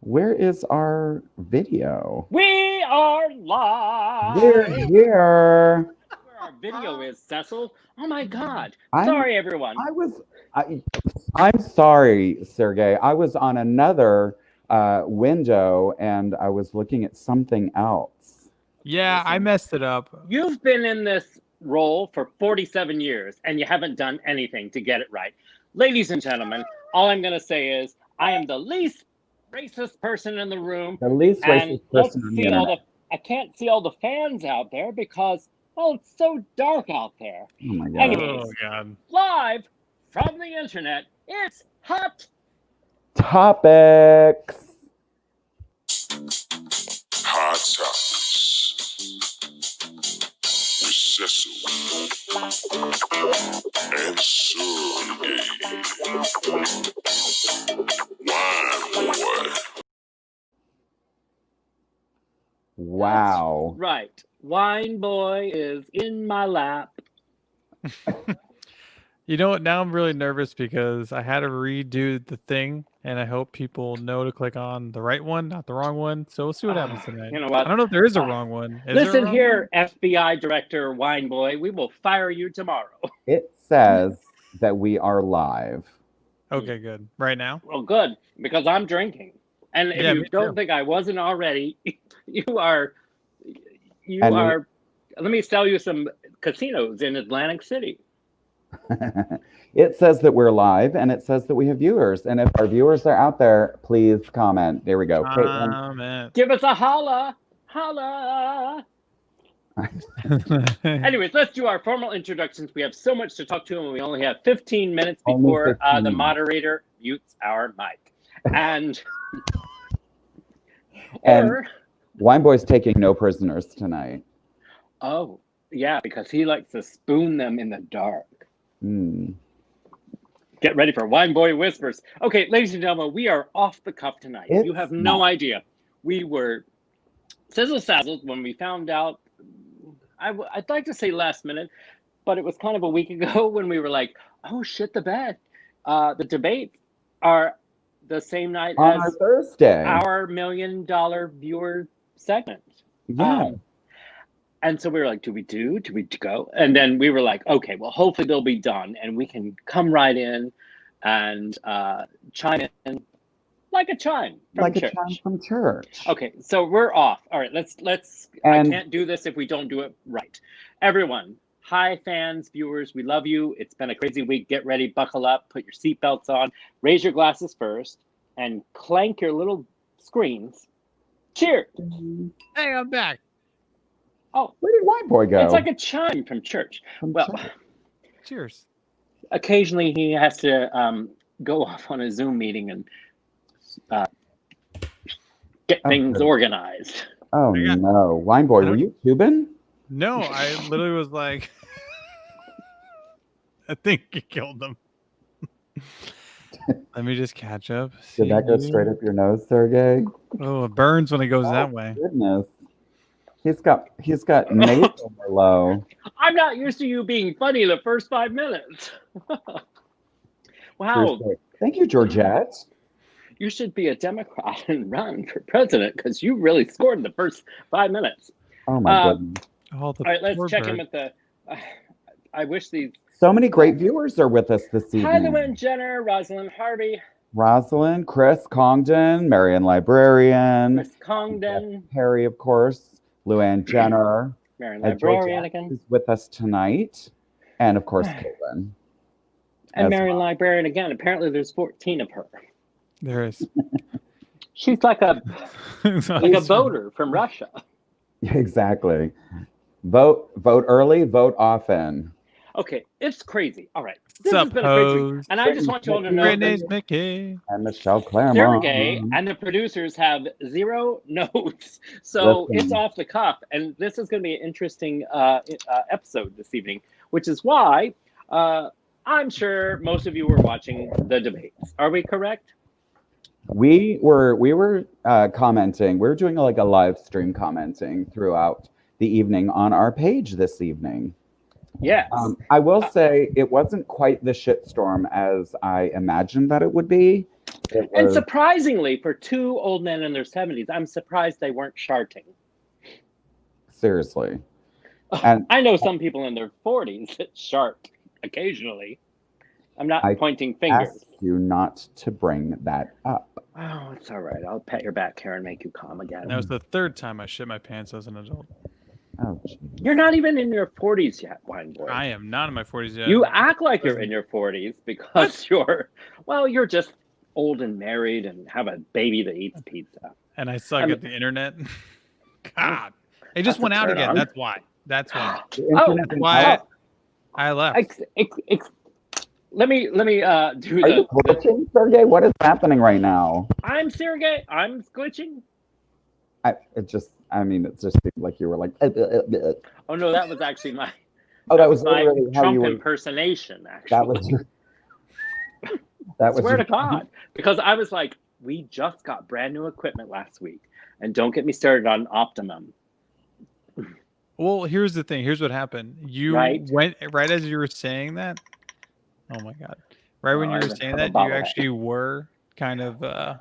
Where is our video? We are live. We're here. Where our video is, Cecil. Oh my God. I'm Sorry, everyone. I'm sorry, Sergey. I was on another window and I was looking at something else. Yeah, I messed it up. You've been in this role for 47 years and you haven't done anything to get it right. Ladies and gentlemen, all I'm going to say is I am the least racist person in the room. The least racist person on the internet. I can't see all the fans out there because, well, it's so dark out there. Oh my God. Anyways, Oh God. live from the internet, it's Hot Topics. Hot Topics with Cecil and Sureg'ay. Wine boy. Wow. Right. Wine boy is in my lap. You know what? Now I'm really nervous because I had to redo the thing, and I hope people know to click on the right one, not the wrong one. So we'll see what happens tonight. You know what? I don't know if there is a wrong one. Is there a Listen wrong here, FBI Director Wine Boy. We will fire you tomorrow. It says that we are live. one? Okay, good. Right now? Well, good, because I'm drinking. And if Yeah, you me don't too. think I wasn't already, you are. And Let me sell you some casinos in Atlantic City. It says that we're live and it says that we have viewers. And if our viewers are out there, please comment. There we go. Caitlin. Comment. Give us a holla. Holla. Anyways, let's do our formal introductions. We have so much to talk to, and we only have 15 minutes Only before 15 the minutes. moderator mutes our mic. And And- or Wineboy's taking no prisoners tonight. oh yeah, because he likes to spoon them in the dark. Mm. Get ready for Wine Boy Whispers. Okay, ladies and gentlemen, we are off the cuff tonight. You It's have no not. idea. We were Sizzle Sazzle when we found out. I'd like to say last minute, but it was kind of a week ago when we were like, oh shit, the bed. The debates are the same night On our as Thursday. our $1 million viewer segment. Yeah. And so we were like, do we go? And then we were like, okay, well, hopefully they'll be done and we can come right in and chime in like a chime from Like church. a chime from church. Okay, so we're off. All right, let's And- I can't do this if we don't do it right. Everyone, hi fans, viewers, we love you. It's been a crazy week. Get ready, buckle up, put your seatbelts on, raise your glasses first, and clank your little screens. Cheers. Hey, I'm back. Oh, Where did Wineboy go? it's like a chime from church. From Well, church. Cheers. occasionally he has to go off on a Zoom meeting and get things Okay. organized. Oh I got- no. Wineboy, were you tubing? No, I literally was like, I think you killed them. Let me just catch up. Did that go See? straight up your nose, Sergey? Oh, it burns when it goes that way. Goodness. He's got nasal low. I'm not used to you being funny the first 5 minutes. Wow, Thank you, Georgette. you should be a Democrat and run for president because you really scored in the first 5 minutes. Oh my Uh, goodness. Oh, the All right, let's poor check in bird. with the. I wish these. So many great viewers are with us this evening. Hi, Llewyn Jenner, Rosalind Harvey, Rosalind, Chris Congdon, Marion Librarian, Miss Congdon, Harry, of course, Luann Jenner, Marion and Librarian Georgette again, is with us tonight, and of course, Caitlin. and as Marion well. Librarian again. Apparently, there's 14 of her. There is. She's like a voter from Russia. Exactly. Vote early, vote often. Okay, it's crazy. All right, What's has up, been a crazy week, hoes? and I just want you all to know Great that name's Mickey. And Michelle Claremont. Sergey and the producers have 0 notes, so Listen. it's off the cuff. And this is going to be an interesting episode this evening, which is why I'm sure most of you were watching the debates. Are we correct? We were commenting. We were doing like a live stream commenting throughout the evening on our page this evening. Yes. I will say it wasn't quite the shitstorm as I imagined that it would be. It And was surprisingly, for two old men in their 70s, I'm surprised they weren't sharting. seriously. And I know some people in their 40s that shart occasionally. I'm not I pointing fingers. ask you not to bring that up. Oh, it's all right. I'll pet your back here and make you calm again. That was the third time I shit my pants as an adult. Oh, geez. You're not even in your 40s yet, Wine Boy. I am not in my 40s yet. You act like you're in your 40s because you're just old and married and have a baby that eats pizza. And I suck at the internet. God. It just That's went a out turn again. on. That's why. That's why. The internet That's is why out. I left. Let me do Are you the. glitching, Sergey? What is happening right now? I'm Sureg'ay. I'm glitching. It just seemed like you were like. Oh no, that was actually my. Oh, that was my literally how Trump you were. impersonation. Actually, That was your. That was. swear your- to God, because I was like, we just got brand new equipment last week, and don't get me started on Optimum. Well, here's the thing. Here's what happened. You Right. went right as you were saying that. Oh my God. Right when Oh, you I were have saying a that, you bobblehead. actually were kind of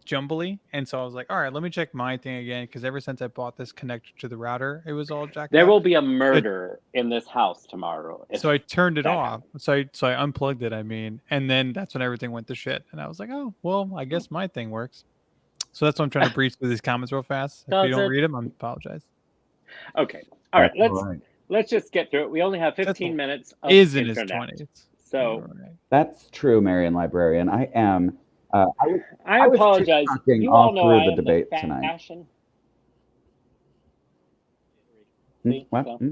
jumbly. And so I was like, all right, let me check my thing again. Because ever since I bought this connector to the router, it was all jacked There up. will be a murder in this house tomorrow. So I turned it that off. So I unplugged it, and then that's when everything went to shit. And I was like, oh, well, I guess my thing works. So that's why I'm trying to breeze through these comments real fast. If Does you don't it? read them, I apologize. Okay. All right. That's all right. Let's just get through it. We only have 15 Cecil minutes of Is in his internet. 20s. So You're right. That's true, Marion Librarian. I am. I I was apologize. TikToking You all all know through I the am debate the tonight. fashion. Hmm, See? what? So, Hmm?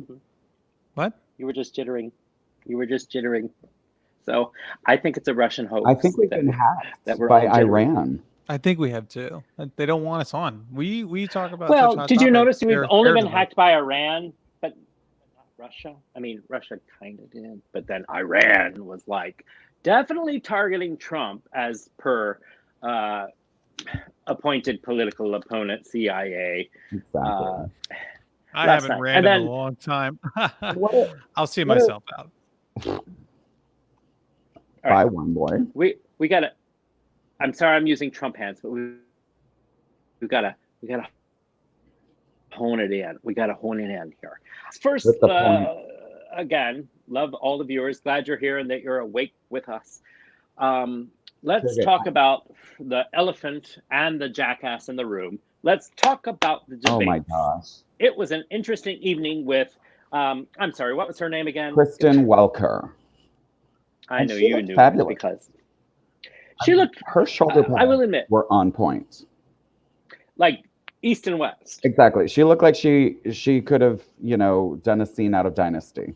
What? You were just jittering. So I think it's a Russian hoax. I think we've that- been hacked that we're by all jittering. Iran. I think we have too. They don't want us on. We talk about. Well, such hot did you topics, notice we've they're only scared been of us. hacked by Iran, but not Russia? I mean, Russia kind of did, but then Iran was like definitely targeting Trump as per appointed political opponent CIA. Exactly. I last haven't night. ran And in then- a long time. What I'll see what myself out. All By right. one boy. We gotta. I'm sorry, I'm using Trump hands, but we gotta hone it in. We gotta hone it in here. First, With the point. again, love all the viewers. Glad you're here and that you're awake with us. Let's Okay. talk about the elephant and the jackass in the room. Let's talk about the debate. Oh my gosh. It was an interesting evening with. I'm sorry, what was her name again? Kristen Welker. I And know she you looked knew fabulous. because she looked. Her shoulder I will pads admit, were on point. like East and West. Exactly. She looked like she could have, done a scene out of Dynasty.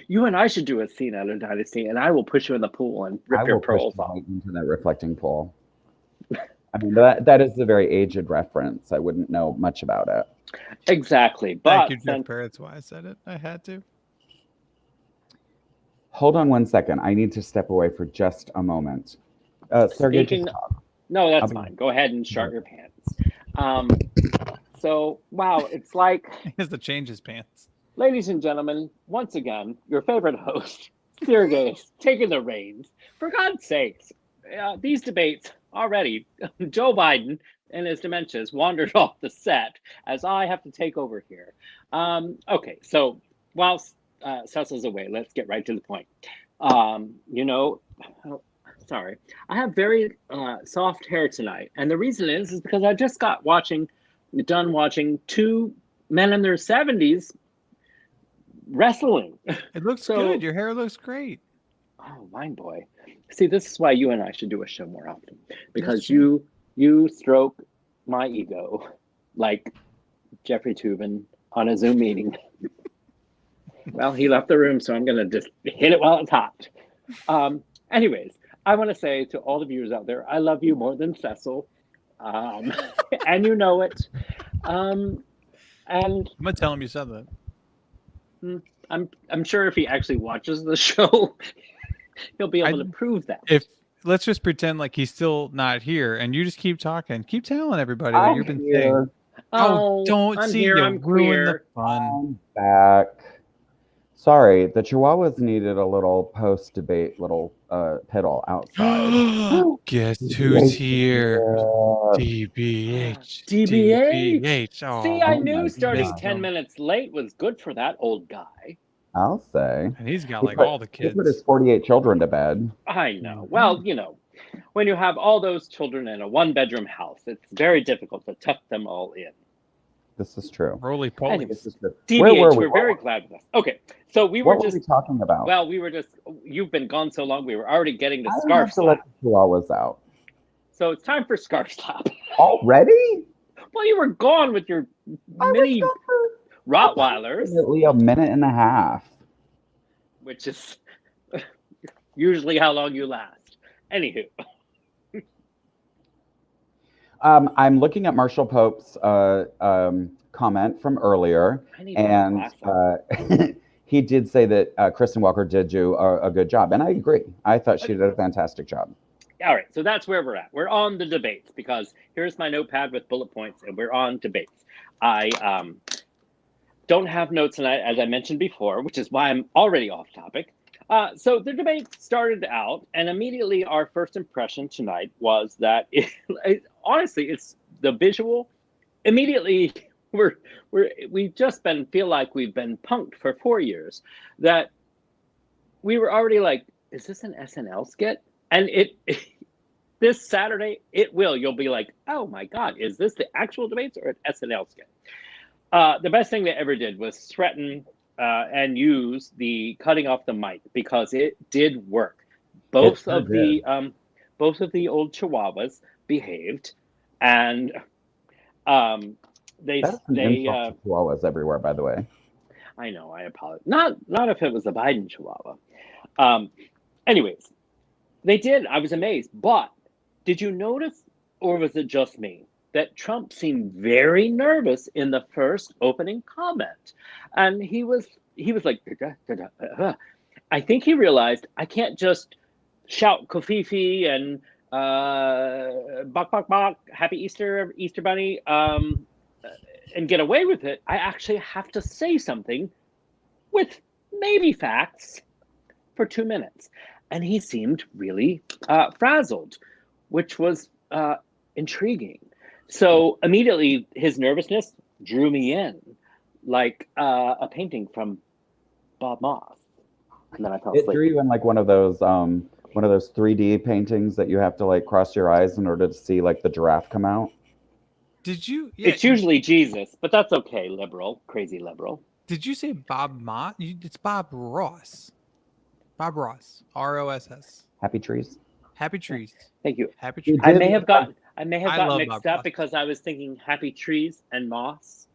You and I should do a scene out of Dynasty, and I will push you in the pool and I rip your will push pearls you off. right into that reflecting pool. I mean, that is a very aged reference. I wouldn't know much about it. Exactly. Thank But you, Jeff Perry. That's why I said it. I had to. Hold on one second. I need to step away for just a moment. Sergey, Speaking- just talk. no, that's I'll be- fine. Go ahead and shart your pants. So, wow, it's like, He has to change his pants. ladies and gentlemen, once again, your favorite host, Sureg'ay, is taking the reins. For God's sakes, these debates already, Joe Biden and his dementias wandered off the set as I have to take over here. Okay, so whilst Cecil's away, let's get right to the point. Sorry, I have very soft hair tonight, and the reason is because I just got done watching two men in their 70s wrestling. It looks So- good. Your hair looks great. Oh, mine boy. See, this is why you and I should do a show more often, because true. you stroke my ego like Jeffrey Toobin on a Zoom meeting. Well, he left the room, so I'm gonna just hit it while it's hot. Anyways, I want to say to all the viewers out there, I love you more than Cecil, and you know it. And I'm gonna tell him you said that. I'm sure if he actually watches the show, he'll be able to prove that. If let's just pretend like he's still not here, and you just keep talking, keep telling everybody what I'm you've been here. saying. Oh, don't I'm see here. you I'm ruin the queer. fun. I'm back. Sorry, the Chihuahuas needed a little post-debate little piddle outside. Guess who's DBH. here? Yeah. DBH. DBH. DBH. See, I Oh, Oh my knew starting missed 10 God. him. minutes late was good for that old guy. I'll say. And he's got He like put, all the he put his kids. 48 children to bed. I know. Mhm. Well, when you have all those children in a one-bedroom house, it's very difficult to tuck them all in. This is true. Roly This poly. is true. Where were DBH, we? we're very glad with us. Okay, so we were What were we just, talking about? well, you've been gone so long, we were already getting to I scarf have to let slap. the Chihuahuas out. So it's time for scarf slap. Already? Well, you were gone with your I mini was gone for Rottweilers, approximately a minute and a half. which is usually how long you last. Anywho. I'm looking at Marshall Pope's comment from earlier, I need and he did say that Kristen Walker did do a good job, and I agree. I thought she did a fantastic job. All right, so that's where we're at. We're on the debates because here's my notepad with bullet points, and we're on debates. I don't have notes tonight, as I mentioned before, which is why I'm already off topic. So the debate started out, and immediately our first impression tonight was that, honestly, it's the visual. Immediately, we've just feel like we've been punked for 4 years. That we were already like, is this an SNL skit? And this Saturday, you'll be like, oh my God, is this the actual debates or an SNL skit? The best thing they ever did was threaten and use the cutting off the mic because it did work. Both of the old Chihuahuas behaved, and they That's an insult to Chihuahuas everywhere, by the way. I know. I apologize. Not if it was a Biden Chihuahua. Anyways, they did. I was amazed. But did you notice, or was it just me, that Trump seemed very nervous in the first opening comment, and he was like, I think he realized I can't just shout Kofifi and bok bok bok, Happy Easter, Easter Bunny, and get away with it. I actually have to say something with maybe facts for 2 minutes. And he seemed really frazzled, which was intriguing. So immediately his nervousness drew me in like a painting from Bob Moss. And then I fell It asleep. drew you in like one of those 3D paintings that you have to like cross your eyes in order to see like the giraffe come out. Did you? Yeah, It's usually Jesus, but that's okay, liberal, crazy liberal. Did you say Bob Mott? It's Bob Ross. Bob Ross. ROSS. Happy trees. Happy trees. Thank you. Happy trees. I did may have look like- gotten I love mixed Bob up Ross. because I was thinking happy trees and moss.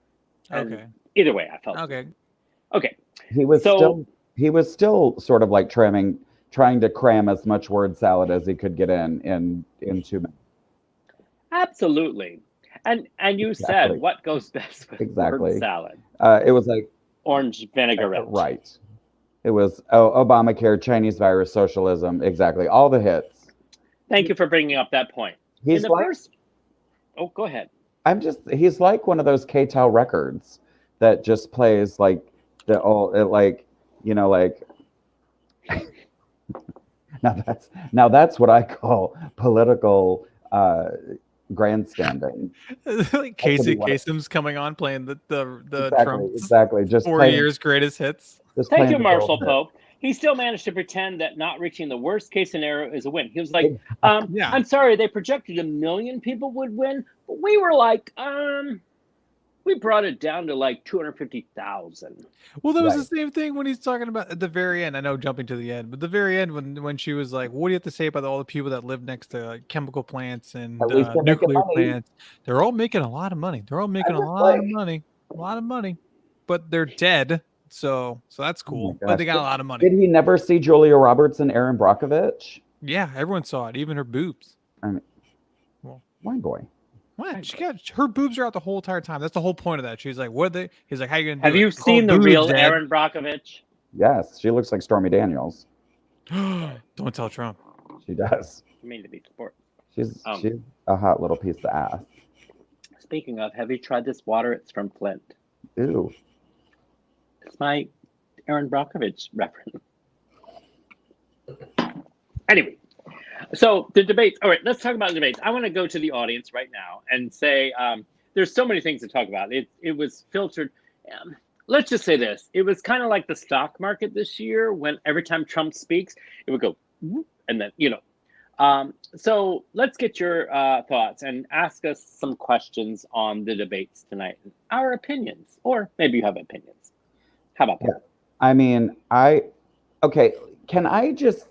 And Okay. either way, I felt Okay. okay. He was So- still sort of like trying to cram as much word salad as he could get in 2 minutes. Absolutely. And you Exactly. said what goes best with Exactly. word salad? It was like Orange vinaigrette. right. It was Obamacare, Chinese virus, socialism. Exactly. All the hits. Thank you for bringing up that point. He's like, Oh, go ahead. he's like one of those K-Tel records that just plays like like now that's what I call political grandstanding. Like Casey Kasem's coming on playing the Exactly, Trump exactly. Just 4 playing, years greatest hits. just Thank playing you, the Marshall bullshit. Pope. He still managed to pretend that not reaching the worst case scenario is a win. He was like, Yeah. I'm sorry, they projected 1 million people would win, but we were like, we brought it down to like 250,000. Well, that was Right. the same thing when he's talking about at the very end. I know jumping to the end, but the very end when she was like, "What do you have to say about all the people that live next to chemical plants and At least they're making nuclear money. plants? They're all making a lot of money. They're all making a was lot of like- money, a lot of money, but they're dead. So that's cool. But gosh. they got a lot of money. Did he never see Julia Roberts and Aaron Brockovich? Yeah, everyone saw it, even her boobs. My boy. What? She got her boobs are out the whole entire time. That's the whole point of that. She's like, "What are they?" He's like, "How you gonna do Have it?" you "Oh, seen the boobs, real Dad." Aaron Brockovich? Yes, she looks like Stormy Daniels. Don't tell Trump. She does. I mean, to be sport. She's a hot little piece of ass. Speaking of, have you tried this water? It's from Flint. Ew. It's my Aaron Brockovich reference. Anyway, so the debates. All right, let's talk about debates. I want to go to the audience right now and say there's so many things to talk about. It was filtered. Let's just say this. It was kind of like the stock market this year when every time Trump speaks, it would go, whoop, and then, so let's get your thoughts and ask us some questions on the debates tonight. Our opinions, or maybe you have opinions. How about that? Yeah. I mean, okay, can I just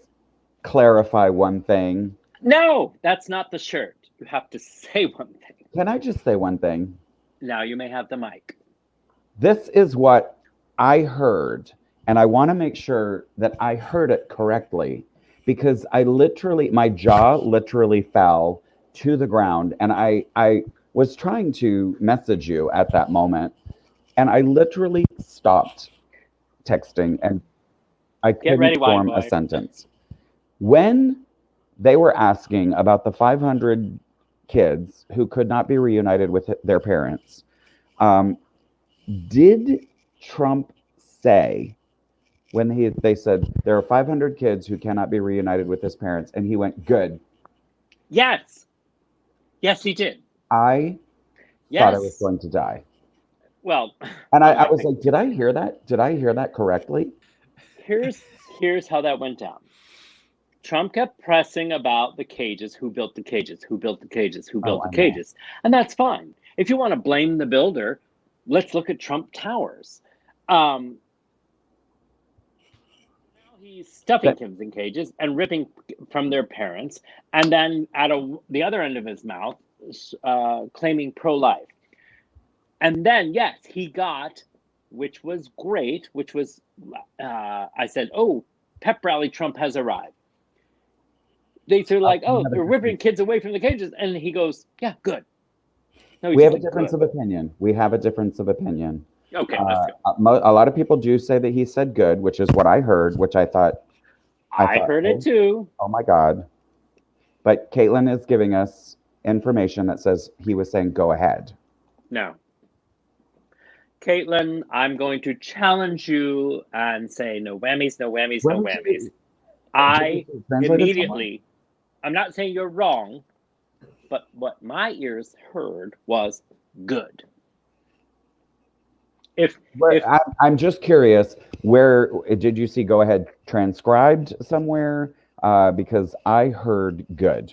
clarify one thing? No, that's not the shirt. You have to say one thing. Can I just say one thing? Now you may have the mic. This is what I heard, and I want to make sure that I heard it correctly, because my jaw literally fell to the ground, and I was trying to message you at that moment, and I literally stopped texting, and I couldn't form a sentence. When they were asking about the 500 kids who could not be reunited with their parents, did Trump say, when they said there are 500 kids who cannot be reunited with his parents, and he went, good? Yes. Yes, he did. I thought I was going to die. Well, and I was like, did I hear that? Did I hear that correctly? Here's how that went down. Trump kept pressing about the cages, who built the cages, who built the cages, who built the cages. And that's fine. If you want to blame the builder, let's look at Trump Towers. Now he's stuffing kids in cages and ripping from their parents, and then at the other end of his mouth, claiming pro-life. And then, yes, he got, which was great, which was, I said, oh, pep rally Trump has arrived. They say like, oh, they're ripping kids away from the cages. And he goes, yeah, good. No, we have a difference of opinion. We have a difference of opinion. Okay, let's go. A lot of people do say that he said good, which is what I heard, which I thought. I heard it too. Oh my God. But Caitlin is giving us information that says he was saying go ahead. No. Caitlin, I'm going to challenge you and say no whammies, no whammies, no whammies. I immediately, I'm not saying you're wrong, but what my ears heard was good. I'm just curious, where did you see go ahead transcribed somewhere? Because I heard good.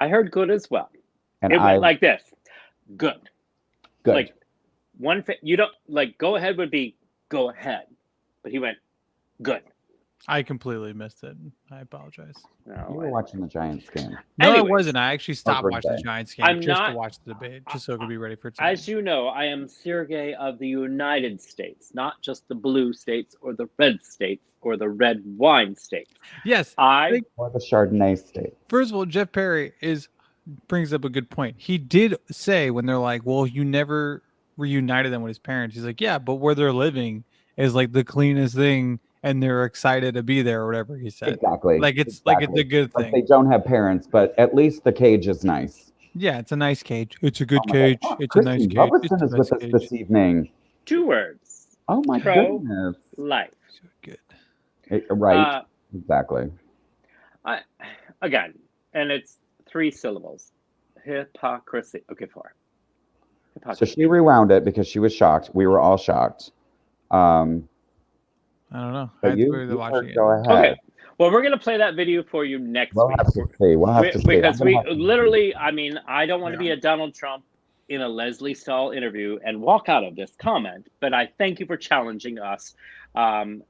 I heard good as well. And it went like this. Good. Good. Like you don't like go ahead would be go ahead. But he went good. I completely missed it. I apologize. You were watching the Giants game. No, I wasn't. I actually stopped watching the Giants game to watch the debate, just so it could be ready for tonight. As you know, I am Sureg'ay of the United States, not just the blue states or the red states or the red wine states. Yes. Or the Chardonnay state. First of all, Jeff Perry brings up a good point. He did say when they're like, well, you never reunited them with his parents. He's like, yeah, but where they're living is like the cleanest thing. And they're excited to be there, or whatever he said. Exactly. Like it's a good thing. They don't have parents, but at least the cage is nice. Yeah, it's a nice cage. It's a good cage. It's a nice cage. Robertson is with us this evening. 2 words. Oh my goodness. Life. So good. Right. Exactly. Again, and it's 3 syllables. Hypocrisy. Okay, 4. Hypocrisy. So she rewound it because she was shocked. We were all shocked. I don't know. But go ahead. Okay. Well, we're going to play that video for you next week. We'll have to see. Because we literally, I mean, I don't want to be a Donald Trump in a Leslie Stahl interview and walk out of this comment, but I thank you for challenging us. And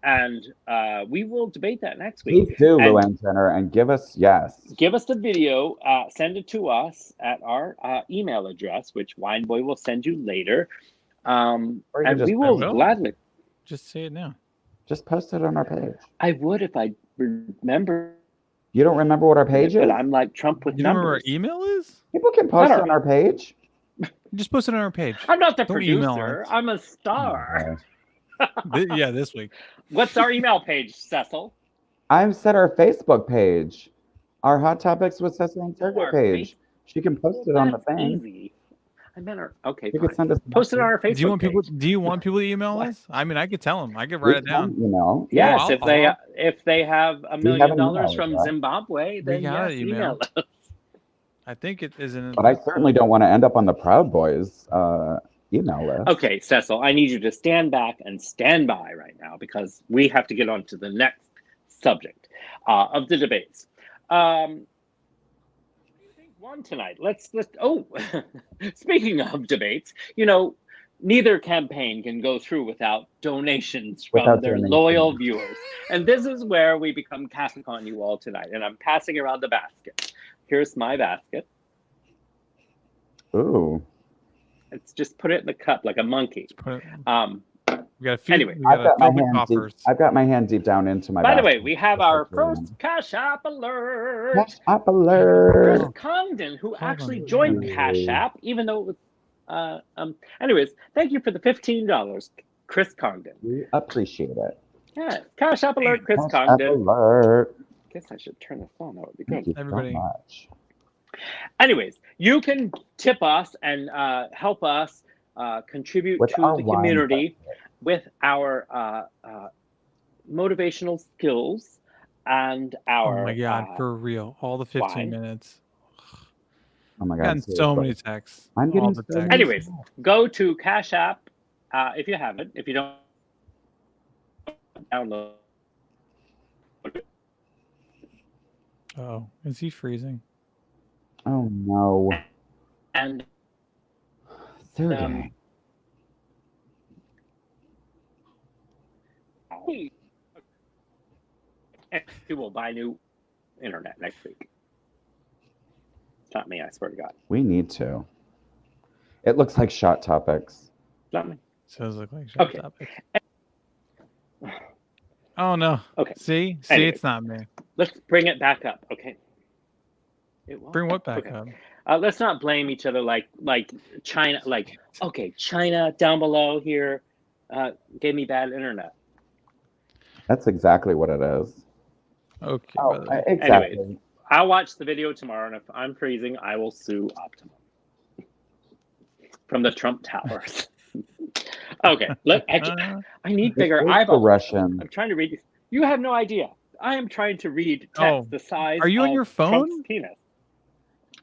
we will debate that next week. Please do, Luann Center, and give us the video, send it to us at our email address, which Wineboy will send you later. And we will gladly. Just say it now. Just post it on our page. I would if I remember. You don't remember what our page is? But I'm like Trump with numbers. You remember our email is? People can post it on our page. Just post it on our page. I'm not the producer. I'm a star. Yeah, this week. What's our email page, Cecil? I've set our Facebook page. Our Hot Topics with Cecil and Sureg'ay page. She can post it on the thing. Easy. I meant her. Okay, You could fine. send us. a Post it on message. our Facebook Do you want people? page. Do you want people to email What? us? I mean, I could tell them. I could We write it can, down. you know. Yes, I'll- if they have $1 We have million an email from address. Zimbabwe, then got yes, an email. email us. I think it isn't. But I certainly don't want to end up on the Proud Boys email list. Okay, Cecil, I need you to stand back and stand by right now because we have to get on to the next subject of the debates. You think won tonight? Let's. Oh, speaking of debates, you know, neither campaign can go through without donations from Without their donations. loyal viewers, and this is where we become Catholic on you all tonight. And I'm passing around the basket. Here's my basket. Ooh. It's just put it in the cup like a monkey. We got to feed. Anyway, we I've gotta got my fill the hand coffers. I've got my hand deep down into my. By the way, basket. we have Just our like you're first Cash App alert. Cash App Chris alert. Condon, who Hold actually on. joined Ooh. Cash App, even though it was. Anyways, thank you for the $15, Chris Condon. We appreciate it. Yeah, Cash App alert, Chris Cash App Condon. alert. Guess I should turn this on. That would be Thank good. you Everybody. so much. Anyways, you can tip us and help us contribute With to our the wine community with our motivational skills and our. Oh my god, for real! All the 15 wine. minutes. Oh my I've God. gotten so seriously. many texts. I'm getting all the so texts. many Anyways, go to Cash App if you haven't. If you don't, download. Oh, is he freezing? Oh no. And Sergey. he will buy new internet next week. It's not me, I swear to God. We need to. It looks like Shot Topics. It's not me. Does look like short Okay. topic. Oh no. Okay. See, Anyway. it's not me. Let's bring it back up. Okay. It won't. Bring what back Okay. up? Let's not blame each other like China. Like, okay, China down below here gave me bad internet. That's exactly what it is. Okay. Oh, by the way. exactly. Anyways. I'll watch the video tomorrow, and if I'm freezing, I will sue Optimum from the Trump Towers. Okay, I need bigger The eyeballs. Russian. I'm trying to read. You have no idea. I am trying to read text the size. Are you on of your phone? Trump's penis.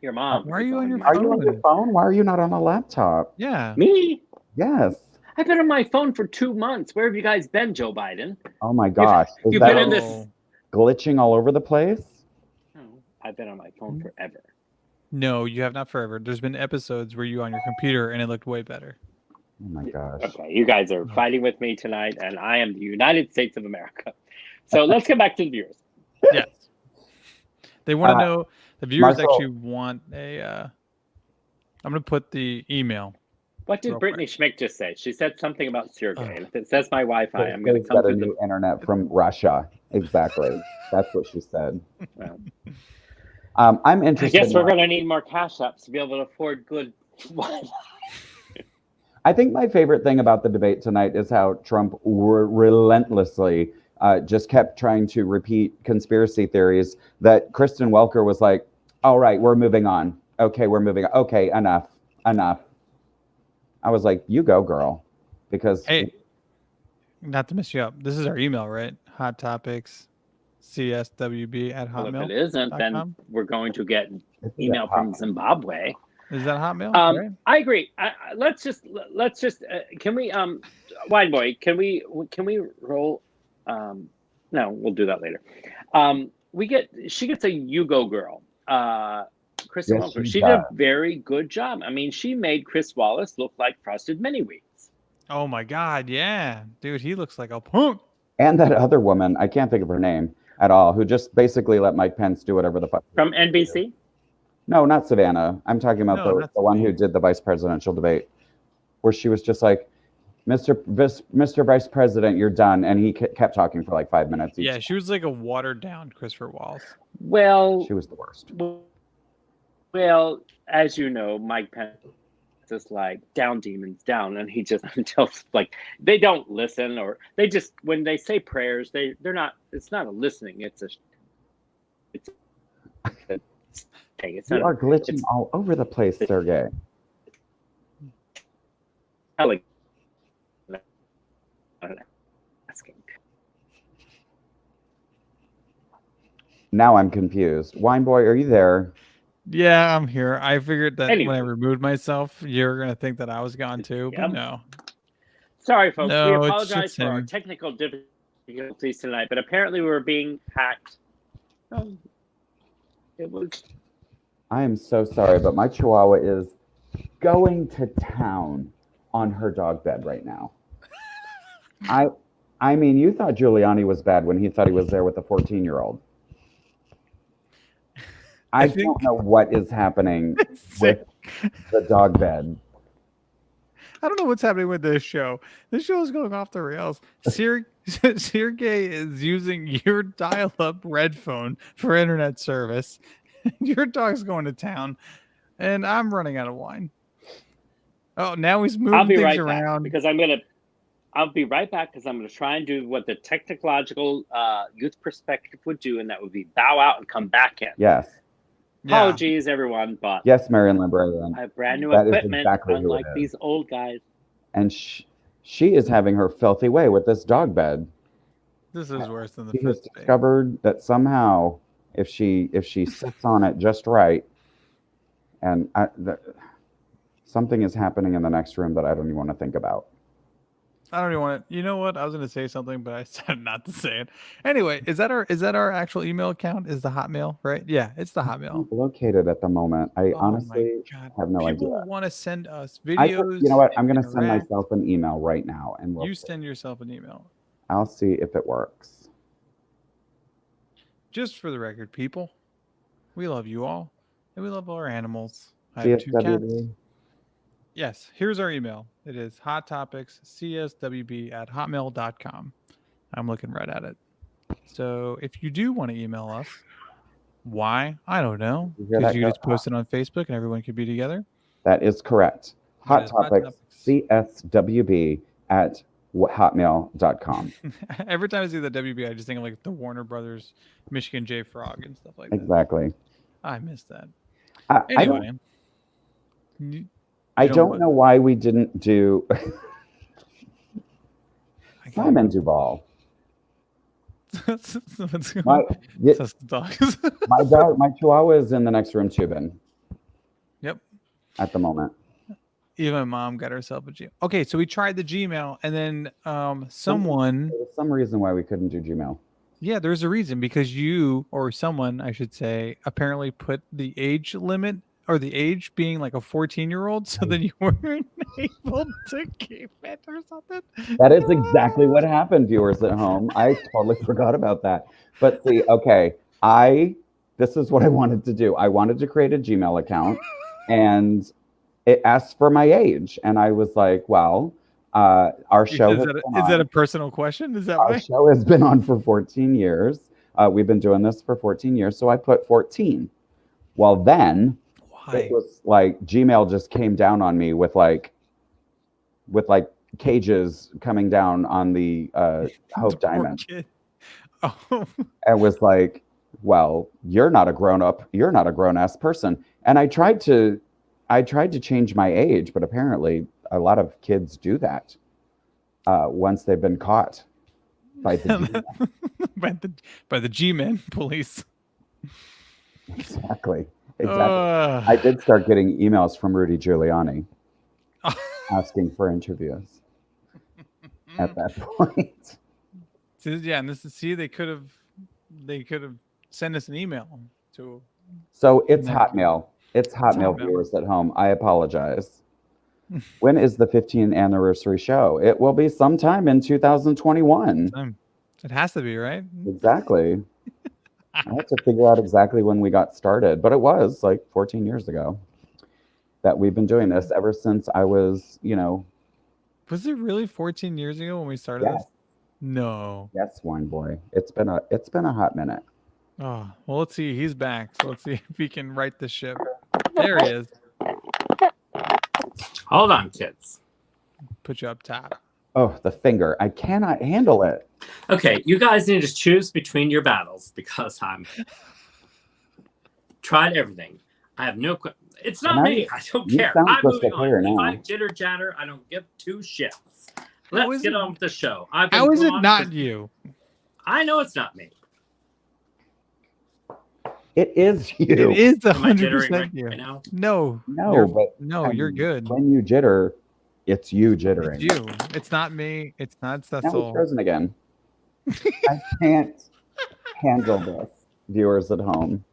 Your mom. Why are is you on your my Are you on your phone? Why are you not on a laptop? Yeah. Me? Yes. I've been on my phone for 2 months. Where have you guys been, Joe Biden? Oh my gosh. Is you've that been in this. glitching all over the place? No, I've been on my phone forever. No, you have not forever. There's been episodes where you on your computer and it looked way better. Oh my gosh. Okay, you guys are fighting with me tonight, and I am the United States of America. So let's get back to the viewers. Yes. They want to know. The viewers Marcel- actually want a. I'm gonna put the email. What did Real Brittany Schmick just say? She said something about Sureg'ay, and if it says my Wi-Fi, I'm going to She's come got a through new internet from Russia. Exactly. That's what she said. Well, I'm I interested. guess we're going to need more cash apps to be able to afford good Wi-Fi. I think my favorite thing about the debate tonight is how Trump relentlessly just kept trying to repeat conspiracy theories that Kristen Welker was like, all right, we're moving on. Okay, we're moving on. Okay, enough. I was like, you go, girl. Because Hey, not to mess you up. This is our email, right? Hot Topics, CSWB at Well, if Hotmail. it isn't, then we're going to get email from Zimbabwe. Is that Hotmail? Right? I agree. Let's just can we Wine Boy, can we roll no, we'll do that later. She gets a You Go Girl. Kristen Yes, Welker. she She did a does. very good job. I mean, she made Chris Wallace look like frosted mini wheats. Oh my God, yeah, dude, he looks like a punk. and that other woman, I can't think of her name at all, who just basically let Mike Pence do whatever the fuck. From NBC? No, not Savannah. I'm talking about No, not the one who Savannah. did the vice presidential debate, where she was just like, Mr. Vice President, you're done. And he kept talking for like 5 minutes. Yeah, she was like a watered down Christopher Wallace. Well, She was the worst. Well, as you know, Mike Pence is like down demons down, and he just until like they don't listen, or they just when they say prayers, they're not. It's not a listening. It's You are glitching all over the place, Sergey. telling. Asking. Now I'm confused. Wine boy, are you there? Yeah, I'm here. I figured that when I Anyway. removed myself, you're gonna think that I was gone too, but Yep. no. Sorry, folks. We No, apologize it's for our him. technical difficulties tonight, but apparently we were being hacked. It was. I am so sorry, but my Chihuahua is going to town on her dog bed right now. I mean, you thought Giuliani was bad when he thought he was there with a 14-year-old. I don't know what is happening with the dog bed. I don't know what's happening with this show. This show is going off the rails. Sergey is using your dial-up red phone for internet service. Your dog's going to town, and I'm running out of wine. Oh, now he's moving I'll be things right around. back because I'll be right back because I'm going to try and do what the technological youth perspective would do, and that would be bow out and come back in. Yes. Apologies, everyone, but Yes, Marion Librarian. I have brand new That is equipment, exactly who it unlike is. these old guys. And she is having her filthy way with this dog bed. This is worse than the She has first day. discovered that somehow, if she sits on it just right, and something is happening in the next room that I don't even want to think about. I don't even want to. You know what? I was going to say something, but I decided not to say it. Anyway, is that our actual email account? Is the Hotmail, right? Yeah, it's the Hotmail. Located at the moment. I Oh honestly my God. have no People idea. want to send us You videos. know what? I'm going to and send interact. myself an email right now, and You send yourself an email. I'll see if it works. Just for the record, people, we love you all, and we love our animals. I have 2 cats. CSWB. Yes, here's our email. It is hottopicscswb@hotmail.com. I'm looking right at it. So if you do want to email us, why? I don't know. You hear Because that you go? just post it on Facebook and everyone could be together. That is correct. That Hot is Hot Topics Topics. CSWB@hotmail.com. Every time I see the WB, I just think of like the Warner Brothers Michigan J Frog and stuff like that. Exactly. I miss that. I Anyway. don't know why we didn't do Simon Duval. What's going My, on? yeah, That's the dog. my Chihuahua is in the next room tubing. Yep. At the moment. Even my mom got herself a Gmail. Okay, so we tried the Gmail, and then someone. There was some reason why we couldn't do Gmail. Yeah, there's a reason because you or someone, I should say, apparently put the age limit or the age being like a 14-year-old, so then you weren't able to keep it or something. That is exactly what happened, viewers at home. I totally forgot about that. But see, okay, this is what I wanted to do. I wanted to create a Gmail account, and it asked for my age, and I was like, well, our show is that a personal question? Is that our why? show has been on for 14 years. We've been doing this for 14 years, so I put 14. Well, then it was like Gmail just came down on me with like cages coming down on the Hope Diamond. Oh. And was like, well, you're not a grown-up, you're not a grown-ass person. And I tried to change my age, but apparently a lot of kids do that once they've been caught by the by the G-men police. Exactly. I did start getting emails from Rudy Giuliani asking for interviews at that point. Yeah, and they could have sent us an email to. So it's Hotmail. It's Hotmail viewers at home. I apologize. When is the 15th anniversary show? It will be sometime in 2021. It has to be, right? Exactly. I have to figure out exactly when we got started, but it was like 14 years ago that we've been doing this ever since I was, Was it really 14 years ago when we started this? No. Yes, wine boy. It's been a hot minute. Oh, well, let's see. He's back. So let's see if he can right the ship. There he is. Hold on, kids. Put you up top. Oh, the finger. I cannot handle it. Okay, you guys need to choose between your battles because I'm tried everything. I have no. It's And not me. I don't you care. sound I'm crystal moving on. clear If now. I jitter jatter, I don't give two shits. How Let's is get it- on with the show. I've been How is it gone not for- you? I know it's not me. It is you. It is Am I 100% jittering right you. now? No, No, but no, I you're mean, good. When you jitter, it's you jittering. It's you. It's not me. It's not Now he's Cecil. frozen again. I can't handle this, viewers at home.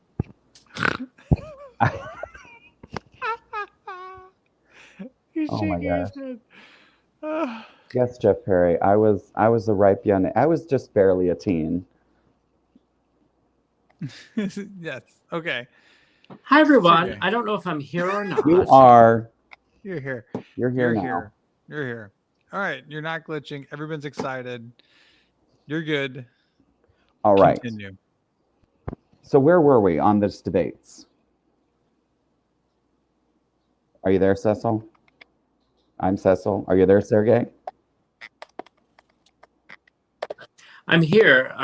He's Oh my shaking his gosh. head. Ah. Yes, Jeff Perry. I was a ripe young. I was just barely a teen. Yes. Okay. Hi everyone. okay. I don't know if I'm here or not. You are. You're here. You're here You're now. here. You're here. All right. You're not glitching. Everyone's excited. You're good. All right. Continue. So where were we on this debates? Are you there, Cecil? I'm Cecil. Are you there, Sergey? I'm here.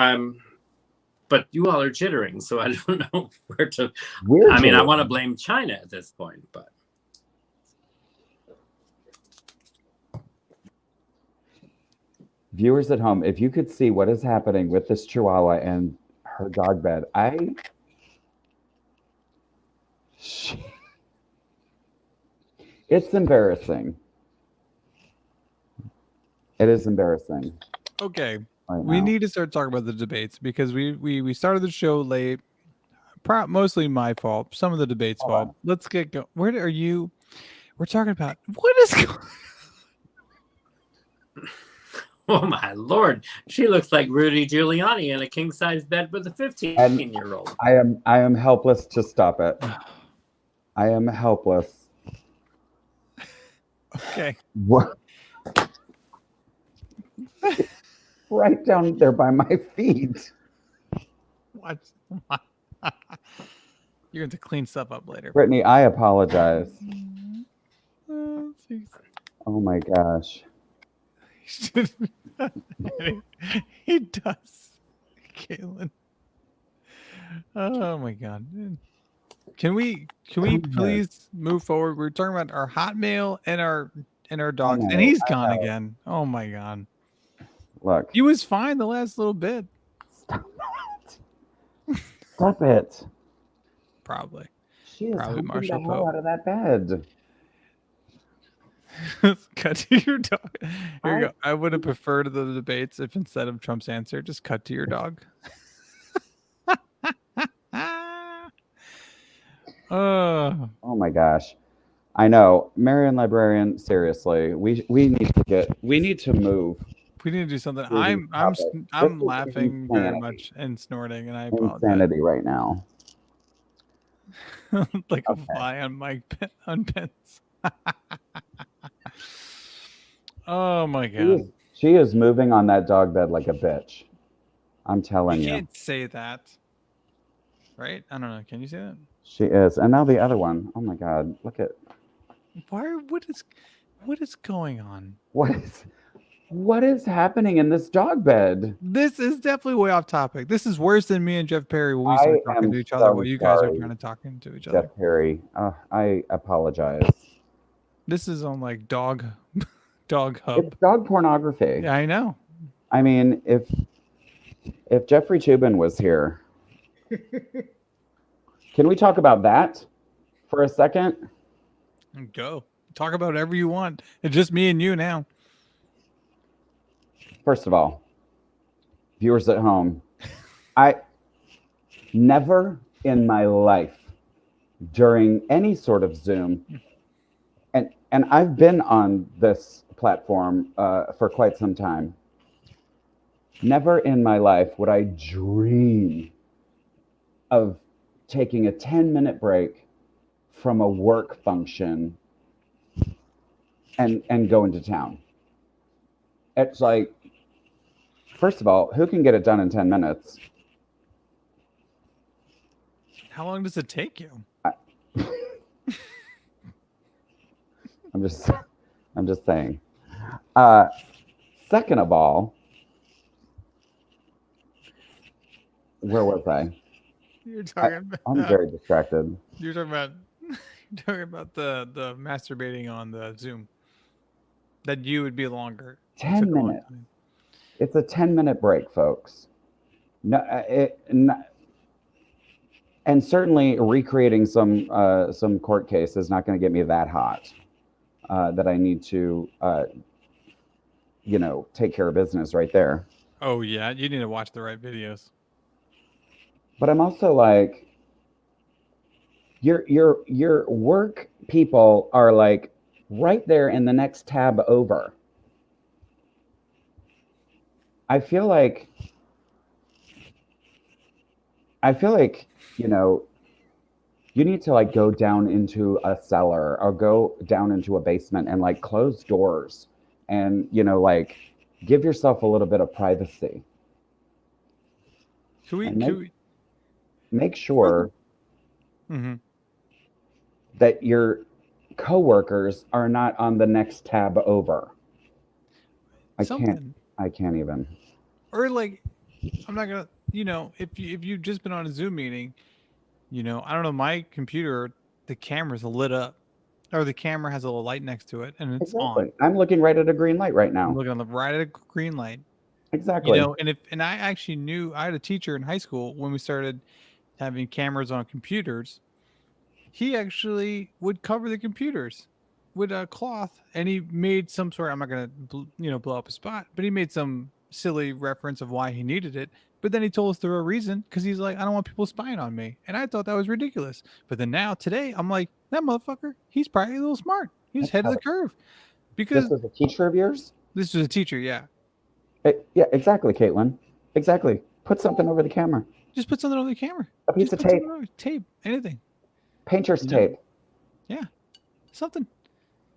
But you all are jittering, so I don't know where to. We're I mean, I jittering. want to blame China at this point, but Viewers at home, if you could see what is happening with this Chihuahua and her dog bed, it's embarrassing. It is embarrassing. Okay. Right We now. need to start talking about the debates because we started the show late. Mostly my fault. Some of the debates' Hold fault. on. Let's get going. Where are you? We're talking about what is going. oh my lord, she looks like Rudy Giuliani in a king-size bed with a 15-year-old. I am helpless to stop it. I am helpless. Okay. What? Right down there by my feet. What? You're going to clean stuff up later. Brittany, I apologize. Oh, jeez. Oh my gosh. He does, Caitlin. Oh my god. Can we please move forward? We're talking about our Hotmail and our dogs, and he's gone again. Oh my god. Look. He was fine the last little bit. Stop it. Probably. She is Probably humping Marshall the hell Pope. out of that bed. Cut to your dog. Here you go. I would have preferred the debates if instead of Trump's answer, just cut to your dog. Oh my gosh. I know. Marion Librarian, seriously. We need to move. We need to do something. Really I'm stop it. This is laughing very insanity. much and snorting, and I apologize. Insanity right now. Like a Okay. fly on on pins. Oh my god! She is moving on that dog bed like a bitch. I'm telling You you. can't say that, right? I don't know. Can you say that? She is. And now the other one. Oh my god. Look at Why? What is going on? what is happening in this dog bed? This is definitely way off topic. This is worse than me and Jeff Perry when we I started talking am to each other so while you guys are sorry, trying to talk to each other. Jeff Perry. I apologize. This is on like dog hub. It's dog pornography. Yeah, I know. I mean, if Jeffrey Toobin was here, can we talk about that for a second? Go talk about whatever you want. It's just me and you now. First of all, viewers at home, I never in my life during any sort of Zoom, and I've been on this platform for quite some time. Never in my life would I dream of taking a 10-minute break from a work function and go into town. It's like, first of all, who can get it done in 10 minutes? How long does it take you? I'm just saying. Second of all, where was I? You're talking about. I'm very distracted. You're talking about. Talking about the masturbating on the Zoom. That you would be longer. It 10 took a long minutes. time. It's a 10-minute break, folks. No, and certainly recreating some court case is not going to get me that hot that I need to, take care of business right there. Oh yeah, you need to watch the right videos. But I'm also like, your work people are like right there in the next tab over. I feel like, you need to like go down into a cellar or go down into a basement and like close doors and, like give yourself a little bit of privacy Can we? and Can we? make sure Mm-hmm. that your coworkers are not on the next tab over. I can't even. Or like, I'm not gonna. If you've just been on a Zoom meeting, I don't know, my computer, the camera's lit up, or the camera has a little light next to it, and it's on. Exactly. I'm looking right at a green light right I'm now. looking on the right at a green light. Exactly. And I actually knew I had a teacher in high school when we started having cameras on computers. He actually would cover the computers with a cloth, and he made some sort. I'm not gonna blow up a spot, but he made some silly reference of why he needed it. But then he told us the real reason because he's like, I don't want people spying on me, and I thought that was ridiculous. But then today, I'm like, that motherfucker, he's probably a little smart. He's ahead of the curve because This was a teacher of yours? this was a teacher. Yeah, Yeah, exactly, Caitlin. Exactly. Put something over the camera. just put something on the camera. A piece Just of put tape. something over- tape, anything. Painter's Yeah. tape. Yeah, something.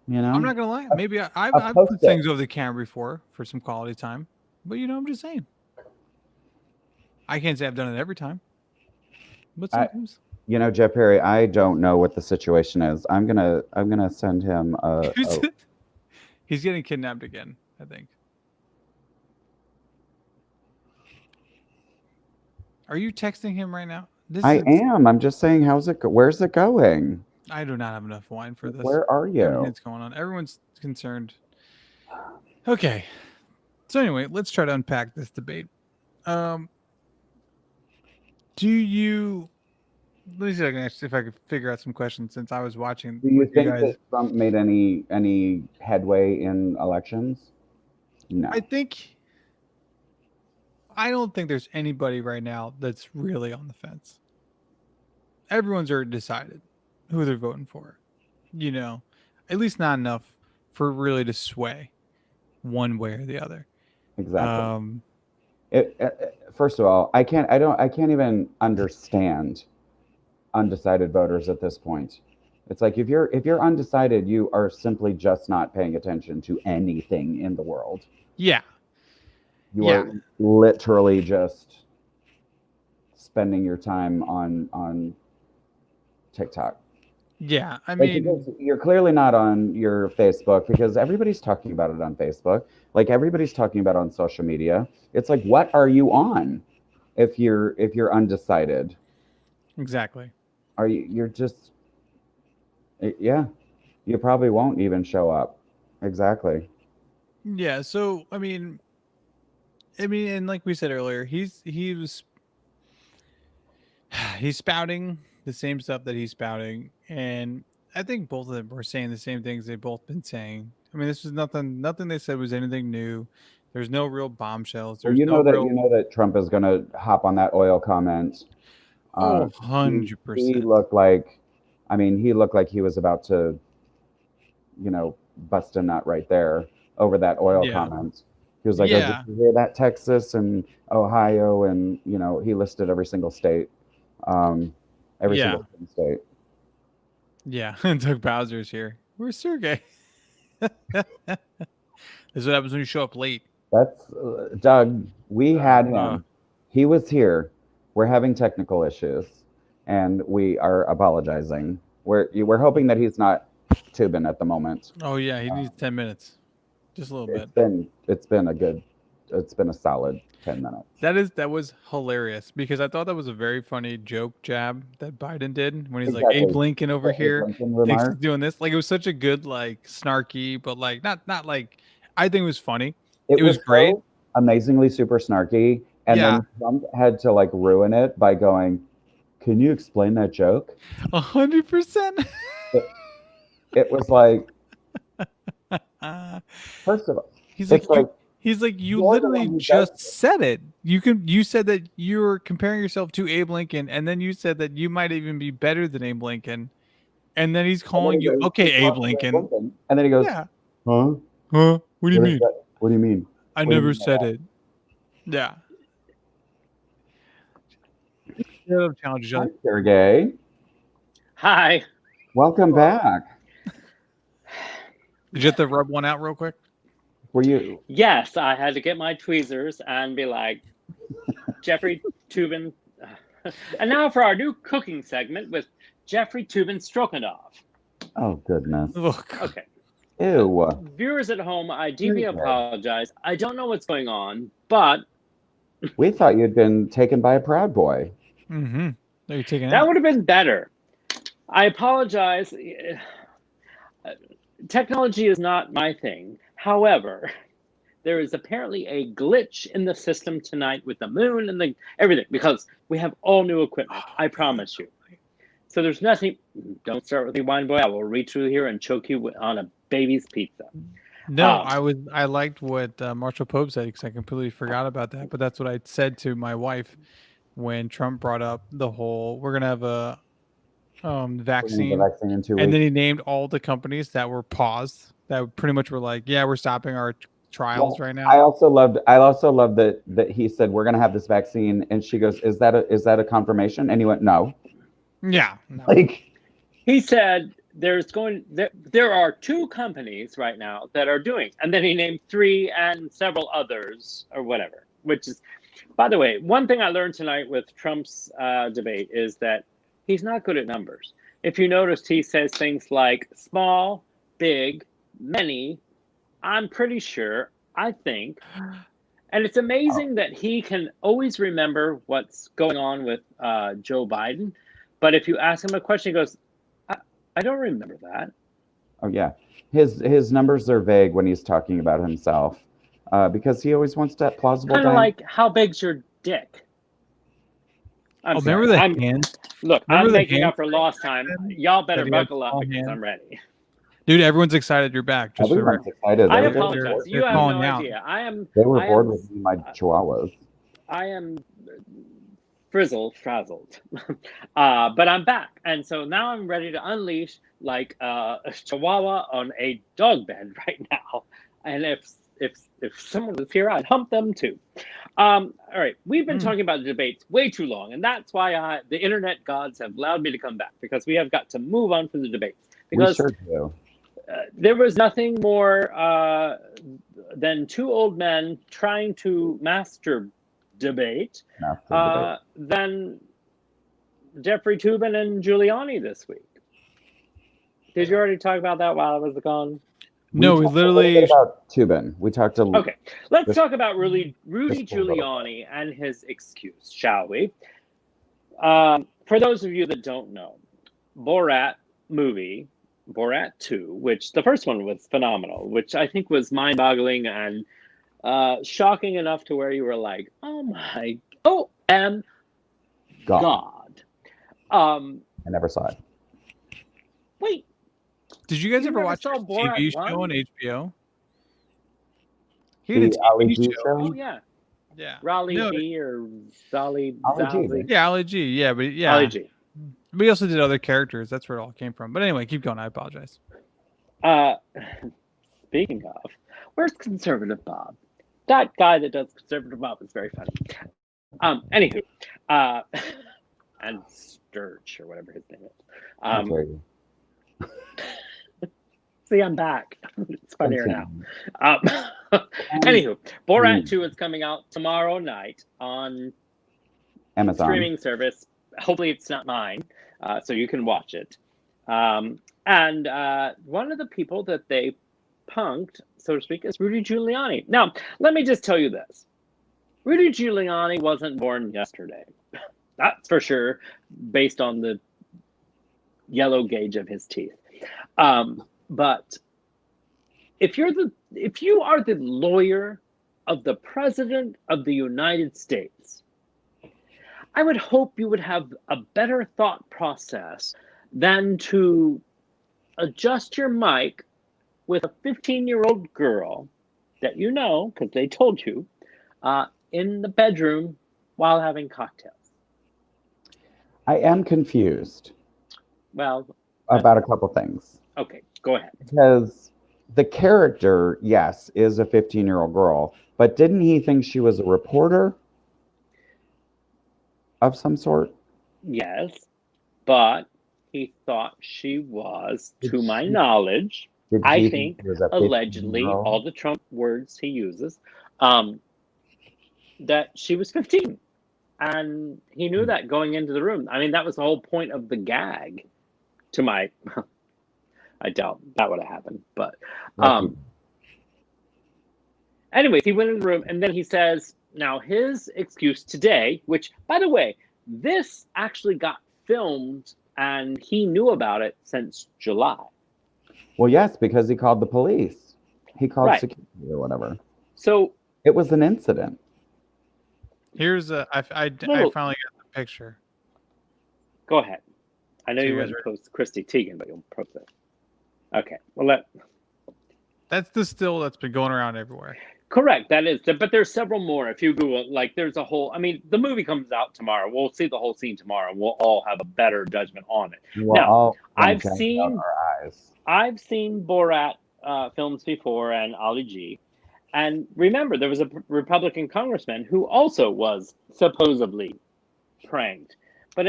You know? I'm not gonna lie. Maybe I've put Post-it. things over the camera before for some quality time, but I'm just saying. I can't say I've done it every time, but sometimes. Jeff Perry, I don't know what the situation is. I'm gonna send him a He's getting kidnapped again, I think. Are you texting him right now? I am. I'm just saying, where's it going? I do not have enough wine for this. Where are you? Everything's going on. Everyone's concerned. Okay. So anyway, let's try to unpack this debate. Do you? Let me see if I could figure out some questions since I was watching. Do you think guys. that Trump made any headway in elections? No. I don't think there's anybody right now that's really on the fence. Everyone's already decided who they're voting for. At least not enough for really to sway one way or the other. Exactly. First of all, I can't even understand undecided voters at this point. It's like if you're undecided, you are simply just not paying attention to anything in the world. Yeah. You are literally just spending your time on TikTok. Yeah, I Like, mean, because you're clearly not on your Facebook because everybody's talking about it on Facebook. Like everybody's talking about it on social media. It's like, what are you on if you're undecided? exactly. You're just, yeah, you probably won't even show up. Exactly. Yeah, so I mean, and like we said earlier, he's spouting the same stuff that he's spouting, and I think both of them were saying the same things they've both been saying. I mean, this was nothing they said was anything new. There's no real bombshells. Well, There's you know no that Trump is going to hop on that oil comment. 100%. He looked like, he looked like he was about to, bust a nut right there over that oil comment. He was like, "Oh, did you hear that? Texas and Ohio," and he listed every single state, every single state. Yeah, and Doug Bowser's here. Where's Sureg'ay? This is what happens when you show up late. That's Doug. We had him. He was here. We're having technical issues, and we are apologizing. We're hoping that he's not tubing at the moment. Oh yeah, he needs 10 minutes, just a little bit. It's been a good it's been a solid 10 minutes. That was hilarious because I thought that was a very funny joke jab that Biden did when he's like Exactly. Abe Lincoln over The Abe here Lincoln thinks remark. he's doing this. Like it was such a good like snarky, but like not like I think it was funny. It was great. So amazingly super snarky, and Yeah. then Trump had to like ruin it by going, "Can you explain that joke?" 100%. It was like, first of all, He's it's like, you you're the literally one who just does it. said it. You said that you were comparing yourself to Abe Lincoln, and then you said that you might even be better than Abe Lincoln, and then he's And then calling he you goes, okay, "He's Abe talking to Lincoln." and then he goes, Yeah. "Huh? Huh? What do you What is mean? that? What do you mean? I What do you never mean by said that?" it. Yeah. Challenge each Hi, other. Sergey. Hi. Welcome back. Did you have to rub one out real quick? Were you? Yes, I had to get my tweezers and be like, Jeffrey Toobin. And now for our new cooking segment with Jeffrey Toobin Stroganoff. Oh goodness. Look. Okay. Ew. Viewers at home, I deeply Very good. apologize. I don't know what's going on, but We thought you'd been taken by a proud boy. Mm-hmm. Are you taking that out? would have been better. I apologize. Technology is not my thing. However, there is apparently a glitch in the system tonight with the moon and everything because we have all new equipment. I promise you. So there's nothing. Don't start with the wine boy. I will reach through here and choke you on a baby's pizza. No, I liked what Marshall Pope said because I completely forgot about that. But that's what I said to my wife when Trump brought up the whole we're gonna have a We're gonna have vaccine, the vaccine in 2 and weeks. then he named all the companies that were paused that pretty much were like, yeah, we're stopping our trials right now. I also loved that he said we're gonna have this vaccine, and she goes, "Is that a confirmation?" And he went, "No." Yeah, no. Like He said there are 2 companies right now that are doing, and then he named 3 and several others or whatever. Which is, by the way, one thing I learned tonight with Trump's debate is that he's not good at numbers. If you noticed, he says things like small, big, many, I'm pretty sure, I think. And it's amazing that he can always remember what's going on with Joe Biden. But if you ask him a question, he goes, I don't remember that. oh yeah, his numbers are vague when he's talking about himself, because he always wants that plausible. Kind of like, how big's your dick? I'm remember sorry. the hand? Look, remember I'm the making hand up for lost time. Y'all better that he had buckle up small because hands? I'm ready. Dude, everyone's excited you're back. Just for Everyone's excited. I They were apologize. bored. You They're have no calling out. idea. I am bored with me, my chihuahuas. I am frazzled. But I'm back. And so now I'm ready to unleash like a chihuahua on a dog bed right now. And if someone was here, I'd hump them too. All right, we've been talking about the debates way too long, and that's why the internet gods have allowed me to come back, because we have got to move on from the debates. We Because sure do. there was nothing more than 2 old men trying to master debate than Jeffrey Toobin and Giuliani this week. Did you already talk about that while I was gone? No, we talked literally a little bit about Toobin. We talked a Okay, let's just- talk about Rudy just a little Giuliani and his excuse, shall we? For those of you that don't know, Borat movie, Borat 2, which the first one was phenomenal, which I think was mind-boggling and shocking enough to where you were like, oh my, God. I never saw it. Wait, did you guys You ever never watch saw his Borat TV 1? show on HBO? He had a The TV Ali G show. show? oh yeah, Yeah. Raleigh No, G or Zali Ali G, Zali. right? Yeah, Ali G. Yeah, but yeah. Ali G. But he also did other characters. That's where it all came from. But anyway, keep going. I apologize. Speaking of, where's Conservative Bob? That guy that does Conservative Bob is very funny. Anywho, and Sturge or whatever his name is. I hear you. See, I'm back. It's funnier Continue. now. Anywho, Borat 2 is coming out tomorrow night on Amazon. streaming service. Hopefully it's not mine, so you can watch it. And one of the people that they punked, so to speak, is Rudy Giuliani. Now, let me just tell you this. Rudy Giuliani wasn't born yesterday. That's for sure, based on the yellow gauge of his teeth. But if you are the lawyer of the President of the United States, I would hope you would have a better thought process than to adjust your mic with a 15-year-old girl that you know, because they told you, in the bedroom while having cocktails. I am confused Well, about a couple things. okay, go ahead. Because the character, yes, is a 15-year-old girl, but didn't he think she was a reporter of some sort? Yes, but he thought she was, Did to my she- knowledge, Did I he think, she was a allegedly, 15-year-old? all the Trump words he uses, that she was 15. And he knew that going into the room. I mean, that was the whole point of the gag to my... I doubt that would have happened. But anyways, he went in the room and then he says, now his excuse today, which, by the way, this actually got filmed and he knew about it since July. Well, yes, because he called the police. He called Right. security or whatever. So It was an incident. Here's I finally got the picture. go ahead. I know So you you guys wouldn't post Christy Teigen, but you'll post it. Okay. Well, That's the still that's been going around everywhere. correct. That is. But there's several more. If you Google, like, there's a whole. I mean, the movie comes out tomorrow. We'll see the whole scene tomorrow. We'll all have a better judgment on it. We're Now, all I've blinking out seen- our eyes. I've seen Borat films before and Ali G. And remember, there was a Republican congressman who also was supposedly pranked. But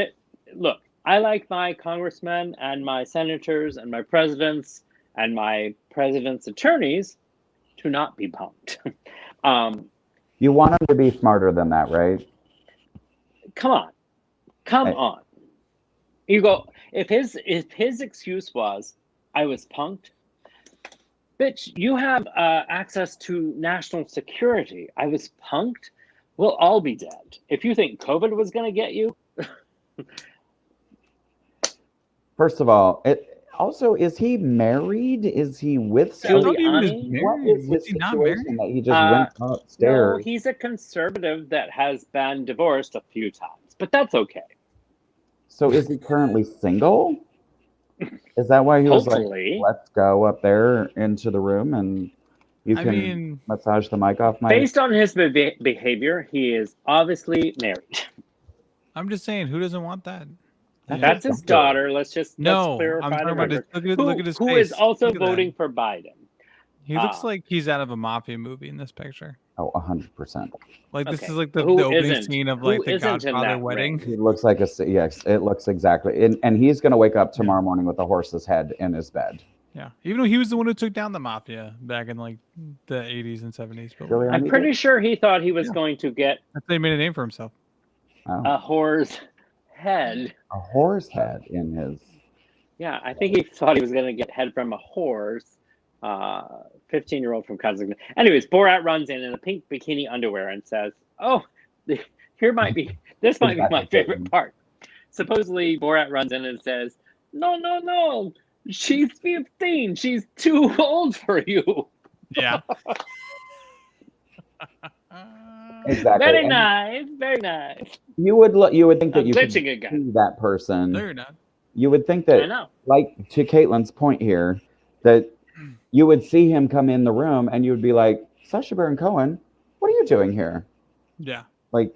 look, I like my congressmen and my senators and my presidents and my president's attorneys to not be punked. You want him to be smarter than that, right? Come Hey. on. You go, if his excuse was, I was punked, bitch, you have access to national security. I was punked. We'll all be dead. If you think COVID was going to get you. First of all, also, is he married? Is he with I thought he was Giuliani? What married. is Was his he not situation married? that he just went No, upstairs? he's a conservative that has been divorced a few times, but that's okay. So is he currently single? Is that why he was Hopefully. like, let's go up there into the room and you I can mean, massage the mic off my... Based on his behavior, he is obviously married. I'm just saying, who doesn't want that? That's his daughter. Let's No, clarify I'm the talking about his, record. look at his Who face. is also Look at that. voting for Biden. He looks like he's out of a mafia movie in this picture. Oh, 100%. Like this Okay. is like the Who opening isn't? scene of Who like the isn't in Godfather that wedding. ring? He looks like yes, it looks exactly. And he's going to wake up tomorrow morning with a horse's head in his bed. Yeah, even though he was the one who took down the mafia back in like the 80s and 70s. But Really? I'm pretty sure he thought he was going to get that's they made a name for himself. Oh, a whore's head. a horse head in his... Yeah, I think he thought he was going to get head from a horse. 15-year-old from Kazakhstan. Anyways, Borat runs in a pink bikini underwear and says, "Oh, this might be my favorite part." Supposedly, Borat runs in and says, "No, she's 15. She's too old for you." Yeah. Exactly. Very And nice, very nice. you would think that I'm you could glitching again. see that person. No, you're not. You would think I that, know. like to Caitlin's point here, that you would see him come in the room and you would be like, Sacha Baron Cohen, what are you doing here? Yeah. Like,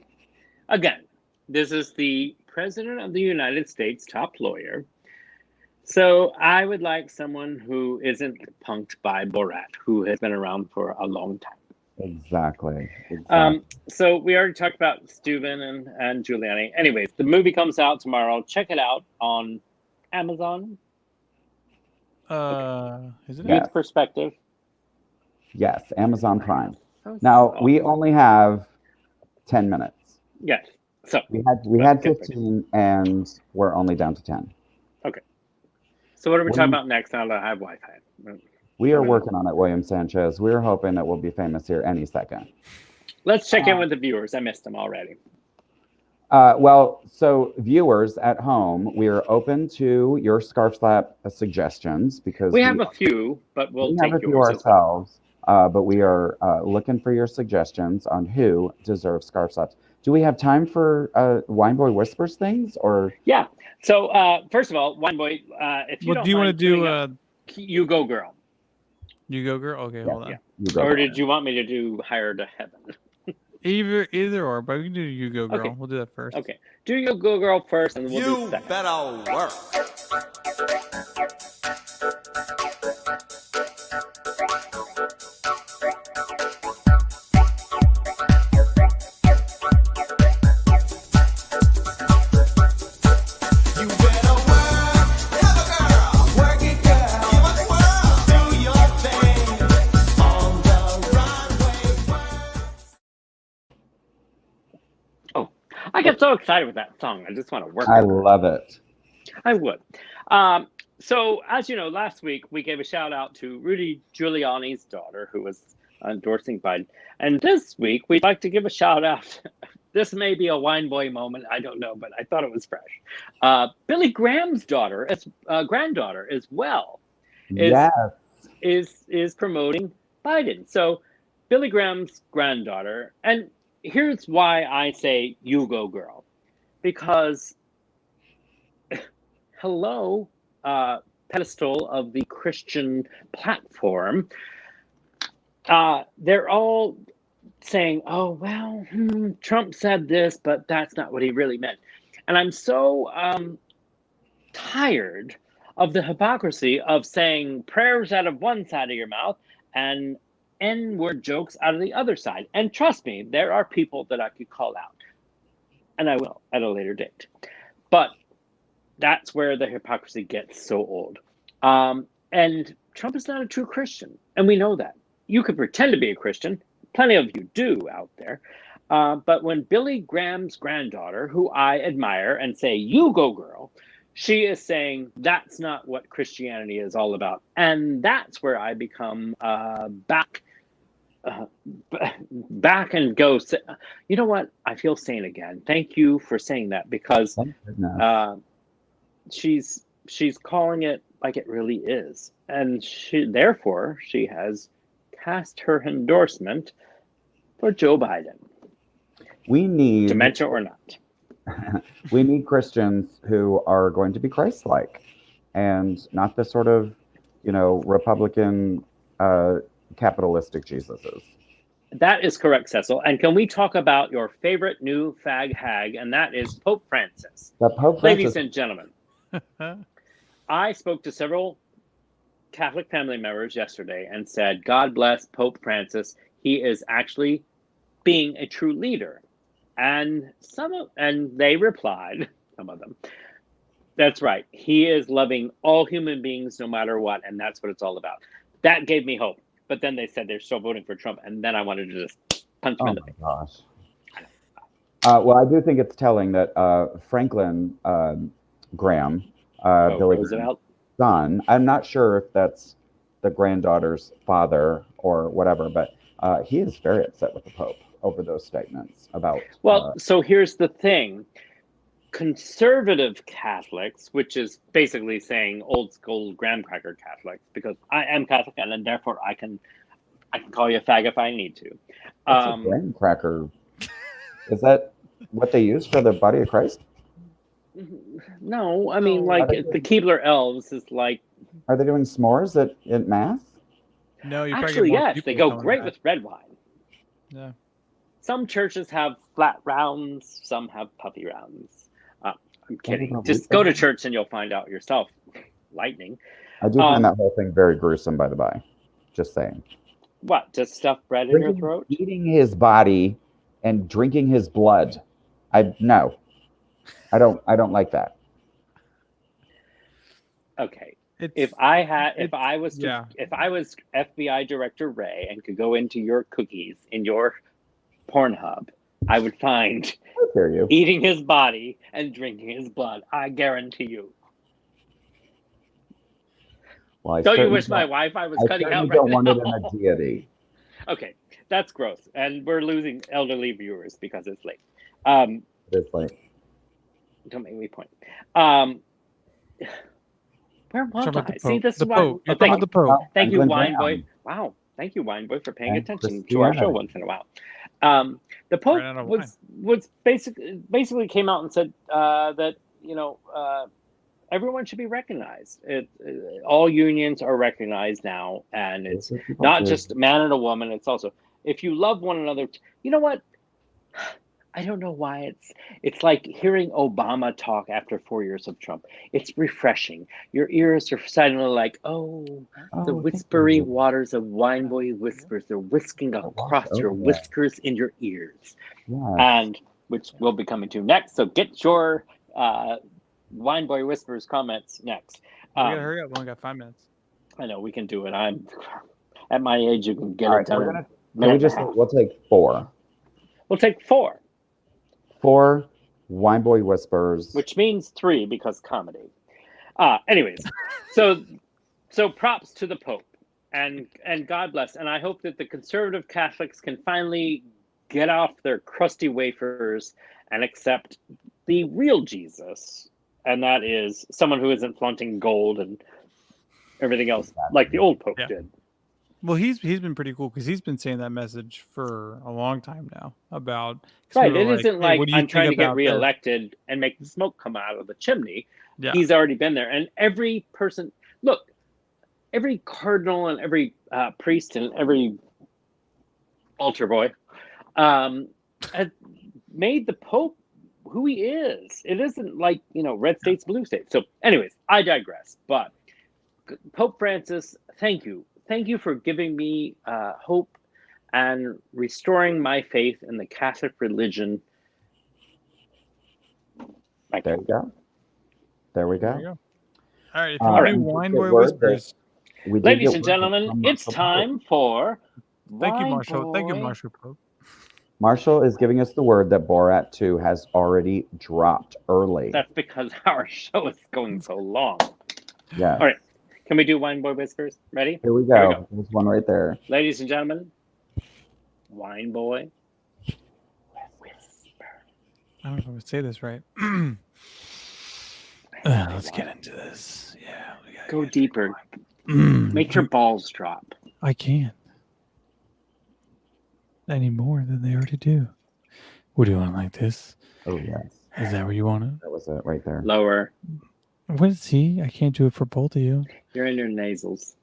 Again, this is the President of the United States top lawyer. So I would like someone who isn't punked by Borat, who has been around for a long time. exactly. So we already talked about Steuben and Giuliani. Anyways, the movie comes out tomorrow. Check it out on Amazon. Is it? Yeah. Youth Perspective. Yes, Amazon Prime. Now, we only have 10 minutes. Yes. So We had Good 15 and we're only down to 10. so what are we What do talking you- about next now that I have Wi-Fi? We are working on it, William Sanchez. We're hoping that we'll be famous here any second. Let's check in with the viewers. I missed them already. Well, so viewers at home, we are open to your scarf slap suggestions because we have a few, but we'll take have a few yours ourselves. But we are looking for your suggestions on who deserves scarf slaps. Do we have time for Wine Boy Whispers things or? Yeah. So first of all, Wine Boy, if you What don't do you want to mind do? You Go Girl. You go, girl. Okay, hold on. Yeah. Or did you want me to do Higher to Heaven? Either or, but we can do You Go Girl. Okay. We'll do that first. Okay. Do You Go Girl first, and we'll do second. You better work. I get so excited with that song. I just want to work. I love it. I would. So, as you know, last week we gave a shout out to Rudy Giuliani's daughter, who was endorsing Biden. And this week we'd like to give a shout out. This may be a Wine Boy moment. I don't know, but I thought it was fresh. Billy Graham's daughter, granddaughter as well, is promoting Biden. So, Billy Graham's granddaughter, and here's why I say You Go Girl, because hello, pedestal of the Christian platform, they're all saying, oh, well, Trump said this, but that's not what he really meant. And I'm so tired of the hypocrisy of saying prayers out of one side of your mouth and N-word jokes out of the other side. And trust me, there are people that I could call out. And I will at a later date. But that's where the hypocrisy gets so old. And Trump is not a true Christian. And we know that. You could pretend to be a Christian. Plenty of you do out there. But when Billy Graham's granddaughter, who I admire and say, You Go Girl, she is saying that's not what Christianity is all about. And that's where I become back and go. You know what? I feel sane again. Thank you for saying that, because she's calling it like it really is, and therefore she has cast her endorsement for Joe Biden. We need dementia or not. We need Christians who are going to be Christ-like, and not the sort of, Republican capitalistic Jesuses. That is correct, Cecil. And can we talk about your favorite new fag hag, and that is Pope Francis. Ladies and gentlemen, I spoke to several Catholic family members yesterday and said, God bless Pope Francis. He is actually being a true leader. And they replied, some of them, that's right. He is loving all human beings no matter what, and that's what it's all about. That gave me hope. But then they said they're still voting for Trump, and then I wanted to just punch them in the face. Oh, gosh. Well, I do think it's telling that Franklin Graham, Billy Graham's son, I'm not sure if that's the granddaughter's father or whatever, but he is very upset with the Pope over those statements about... Well, so here's the thing. Conservative Catholics, which is basically saying old school graham cracker Catholics, because I am Catholic and then therefore I can call you a fag if I need to. What's a graham cracker? Is that what they use for the body of Christ? No, I mean, like the Keebler elves is like... Are they doing s'mores at Mass? No, you actually, yes, they go great with red wine. Yeah. Some churches have flat rounds, some have puffy rounds. I'm kidding. Just go to church and you'll find out yourself. Lightning. I do find that whole thing very gruesome, by the by. Just saying. What? Just stuff bread in your throat? Eating his body and drinking his blood. No. I don't like that. Okay. If I was FBI Director Ray and could go into your cookies in your Pornhub, I would find eating his body and drinking his blood. I guarantee you. Well, I Don't you certainly wish my Wi-Fi was I cutting certainly out don't right want now? it in a deity. Okay, that's gross, and we're losing elderly viewers because it's late. Um, It's like don't make me point. Um, where was Talking about the I? See, Pope. this The is why. Pope. You're Oh, talking about the Pope. thank you, England Wine Boy. Jam Wow, thank you, Wine Boy, for paying and attention to our show Christianity. once in a while. The Pope Ran out of wine. was basically came out and said that everyone should be recognized. All unions are recognized now, and it's Those are people not who- just a man and a woman. It's also if you love one another. You know what? I don't know why it's like hearing Obama talk after 4 years of Trump. It's refreshing. Your ears are suddenly like, oh, the thank whispery you. waters of Wine Boy whispers. They're whisking across your over. whiskers in your ears, Yes. and which we'll be coming to next. So get your Wine Boy whispers comments next. We gotta hurry up. We only got 5 minutes. I know we can do it. I'm at my age. You can get All it right, done. we're in a gonna. minute Can we and a just? half. We'll take 4. We'll take 4. 4 Wine Boy Whispers. Which means 3 because comedy. Anyways, so props to the Pope and God bless. And I hope that the conservative Catholics can finally get off their crusty wafers and accept the real Jesus, and that is someone who isn't flaunting gold and everything else like the old Pope Yeah. did. Well, he's been pretty cool because he's been saying that message for a long time now about Right. we It were isn't "Hey, like what do you I'm think trying to get about this?" reelected and make the smoke come out of the chimney. Yeah. He's already been there. And every person, look, every cardinal and every priest and every altar boy has made the Pope who he is. It isn't like, red states, blue states. So anyways, I digress. But Pope Francis, thank you. Thank you for giving me hope and restoring my faith in the Catholic religion. There you go. There we There go. you go. All right. If All you want right. to do We did Wine get Boy word that- Whispers, We did Ladies get and word gentlemen, from it's Marshall time for thank you, Wine Marshall. Thank you, Boy. Marshall Pope. Marshall is giving us the word that Borat 2 has already dropped early. That's because our show is going so long. Yeah. All right. Can we do Wine Boy Whispers? Ready? Here we go. There's one right there. Ladies and gentlemen, Wine Boy Whisper. I don't know if I would say this right. Let's get into this. Yeah. We gotta Go get deeper. into it. Make your balls drop. I can't. Any more than they already do. What do you want like this? Oh, yes. Is that where you want it? That was it right there. Lower. What is he? I can't do it for both of you. You're in your nasals.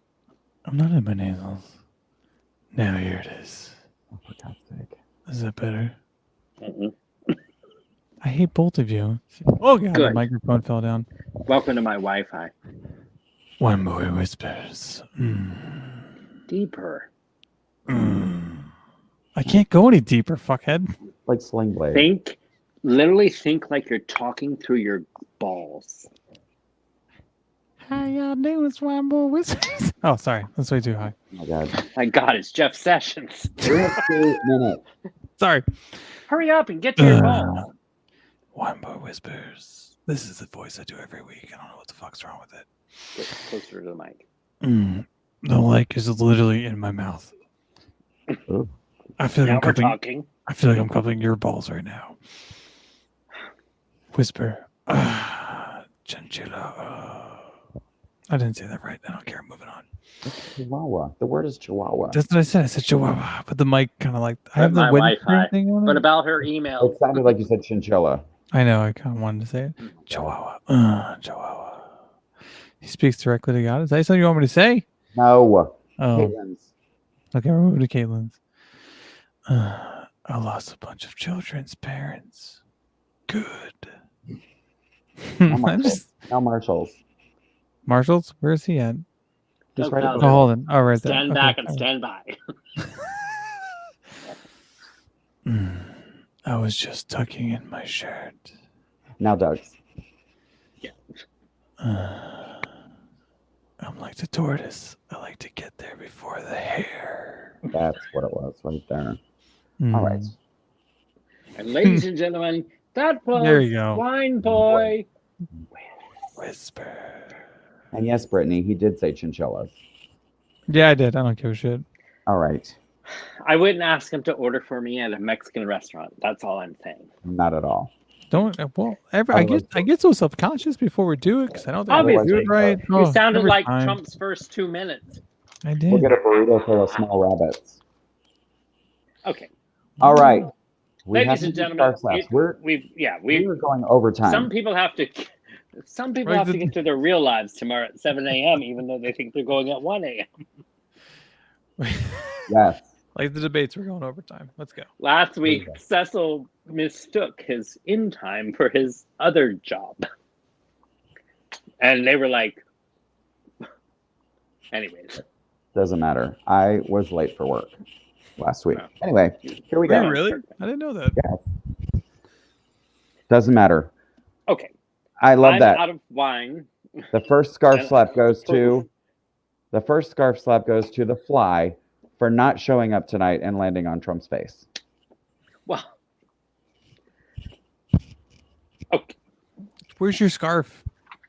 I'm not in my nasals. Now here it is. Oh, for God's sake. Is that better? Mm-mm. I hate both of you. Oh god, the Good. microphone fell down. Welcome to my Wi-Fi. One boy whispers. Deeper. I can't go any deeper, fuckhead. Like Sling Blade. Literally think like you're talking through your balls. How y'all doing, Swine Boy Whispers? Oh, sorry. That's way too high. Oh, my God. My God, it's Jeff Sessions. 2 minutes. Sorry. Hurry up and get to your balls. One Boy Whispers. This is the voice I do every week. I don't know what the fuck's wrong with it. Get closer to the mic. The like is literally in my mouth. Ooh. I feel like Now I'm we're cupping. talking. I feel like I'm cupping your balls right now. Whisper. Chinchilla. I didn't say that right. I don't care. Moving on. Chihuahua. The word is Chihuahua. That's what I said. I said Chihuahua, but the mic kind of like I have the my wedding Wi-Fi. thing on it. But about her email. It sounded like you said chinchilla. I know. I kind of wanted to say it. Chihuahua. Chihuahua. He speaks directly to God. Is that something you want me to say? No. Oh, Caitlin's. okay. We're moving to Caitlin's. I lost a bunch of children's parents. Good. No I'm Marshalls. just No Marshalls. Marshall's. Where is he at? Just Doug right Bowser. above. Oh, Holden. Oh, right there. Stand Okay. back and stand by. I was just tucking in my shirt. Now Doug's. I'm like the tortoise. I like to get there before the hare. That's what it was right there. Mm. All right. And ladies and gentlemen, that was There you go. Wine Boy. Whisper. And yes, Brittany, he did say chinchillas. Yeah, I did. I don't give a shit. All right. I wouldn't ask him to order for me at a Mexican restaurant. That's all I'm saying. Not at all. Don't. Well, I get so self conscious before we do it because I don't think I Obviously. do it right. You sounded every like time. Trump's first 2 minutes. I did. We'll get a burrito full of small rabbits. Okay. All right. We Ladies have to and do gentlemen, star slaps. We're going overtime. Some people have to get to their real lives tomorrow at 7 a.m. even though they think they're going at 1 a.m. Yes. Like the debates, we're going overtime. Let's go. Last week, Cecil mistook his in time for his other job. And they were like, anyways. Doesn't matter. I was late for work last week. Oh. Anyway, here we Wait, go. really? I didn't know that. Yeah. Doesn't matter. Okay. I love I'm that. out of wine. The first scarf slap goes to the fly for not showing up tonight and landing on Trump's face. Well. Okay. Where's your scarf?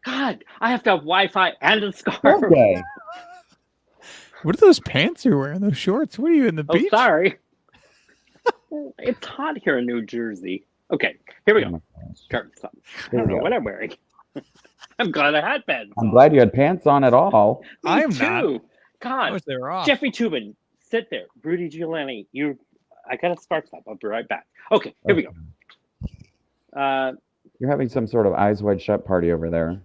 God, I have to have Wi-Fi and a scarf. Okay. What are those pants you're wearing? Those shorts? What are you in the Oh, beach? sorry. It's hot here in New Jersey. Okay, here we go. Scarf slap. I don't know what I'm wearing. I'm glad I had pants. I'm glad you had pants on at all. Me I am too. not. God, I wish they were off. Jeffrey Toobin, sit there. Rudy Giuliani, I got a spark slap. I'll be right back. Okay, here we go. You're having some sort of eyes wide shut party over there.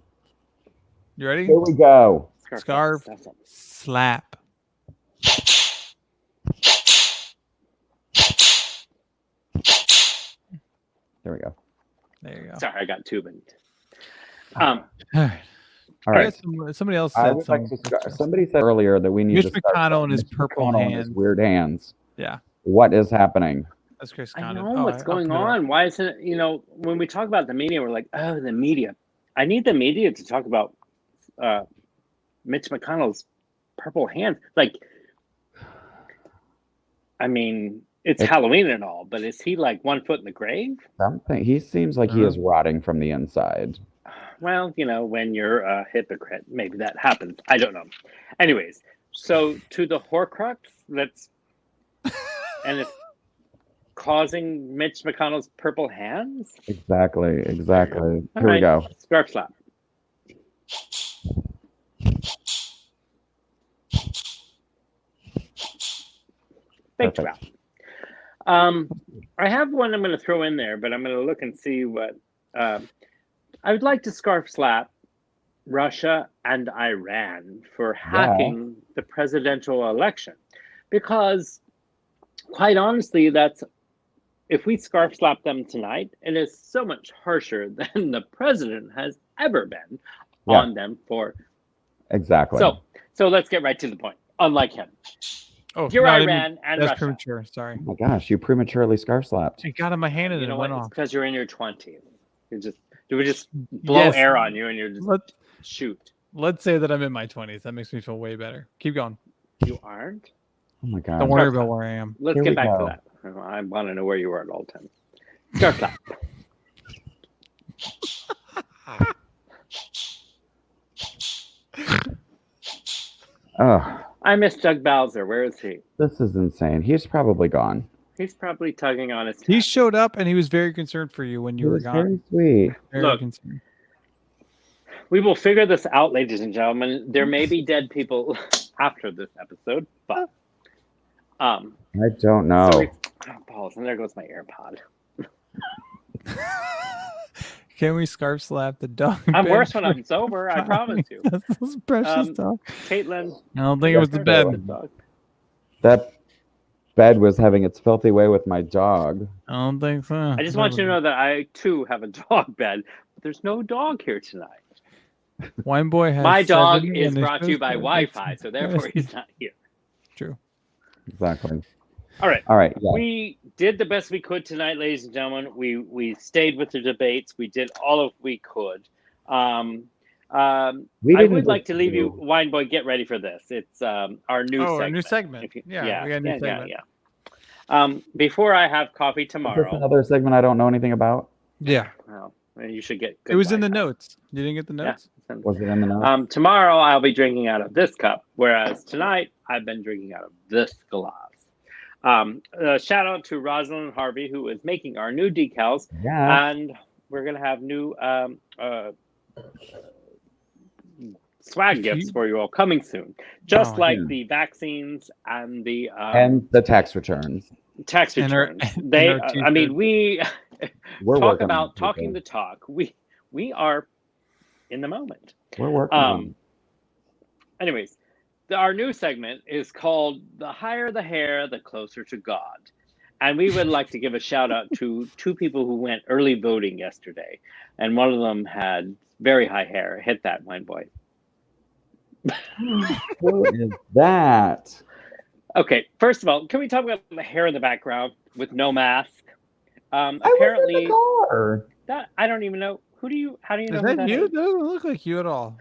You ready? Here we go. Scarf slap. There we go. There you go. Sorry, I got Toobin. All right. All right. Somebody else I said would like something. to somebody said earlier that we need Mitch to start McConnell and his Mitch purple McConnell and his hands. weird hands. Yeah. What is happening? That's Chris I Condon. know what's going on. Why isn't it, when we talk about the media, we're like, oh, the media. I need the media to talk about Mitch McConnell's purple hands. Like, I mean, it's Halloween and all, but is he like 1 foot in the grave? Something. He seems like he is rotting from the inside. Well, when you're a hypocrite, maybe that happens. I don't know. Anyways, so to the Horcrux and it's causing Mitch McConnell's purple hands? Exactly. Here All we go. Scarf slap. Big trap. I have one I'm going to throw in there, but I'm going to look and see what. I would like to scarf slap Russia and Iran for hacking the presidential election, because, quite honestly, if we scarf slap them tonight, it is so much harsher than the president has ever been on them for. Exactly. So let's get right to the point. Unlike him. Oh, You're Iran and that's Russia. premature. Sorry. Oh my gosh, you prematurely scarf slapped. I got in my hand and You know it what? went It's off. because you're in your 20s. You would just blow Yes. air on you and you're just shoot. Let's say that I'm in my 20s. That makes me feel way better. Keep going. You aren't? Oh my god. Don't worry about where I am. Let's Here get we back go. to that. I want to know where you were at all time. Scarf slap. Oh, I miss Doug Bowser. Where is he? this is insane. He's probably gone. He's probably tugging on his. He tab. showed up and he was very concerned for you when He you were was gone. very sweet. Very Look. concerned. We will figure this out, ladies and gentlemen. There may be dead people after this episode, but I don't know. balls, and there goes my AirPod. Can we scarf slap the dog? I'm bed worse when for I'm sober. I promise you. That's precious dog. Caitlin, I don't think it was the bed. That bed was having its filthy way with my dog. I don't think so. I just want you to know that I too have a dog bed, but there's no dog here tonight. Wine Boy has My dog 70 is and it brought to you shows by that Wi-Fi, it's- so therefore he's not here. True. Exactly. All right. Yeah. We did the best we could tonight, ladies and gentlemen. We stayed with the debates. We did all of we could. I would like to leave you, Wine Boy. Get ready for this. It's our new segment. Our new segment. We got a new segment. Before I have coffee Is this tomorrow. another segment I don't know anything about? Yeah. Well, you should get. It was in the notes. You didn't get the notes? Yeah, nonsense. Was it in the notes? Tomorrow I'll be drinking out of this cup, whereas tonight I've been drinking out of this glass. Shout out to Rosalind Harvey, who is making our new decals, Yeah. and we're gonna have new swag gifts for you all coming soon, just like yeah. the vaccines and the tax returns. tax And our- returns. and They, our I mean, we We're talk working about on talking the talk. We are in the moment. We're working on Anyways, our new segment is called "The Higher the Hair, the Closer to God," and we would like to give a shout out to two people who went early voting yesterday, and one of them had very high hair. Hit that, wine boy. Who is that? Okay, first of all, can we talk about the hair in the background with no mask? I Apparently, was in the car. that I don't even know. How do you Is know who that that you? is? It doesn't look like you at all.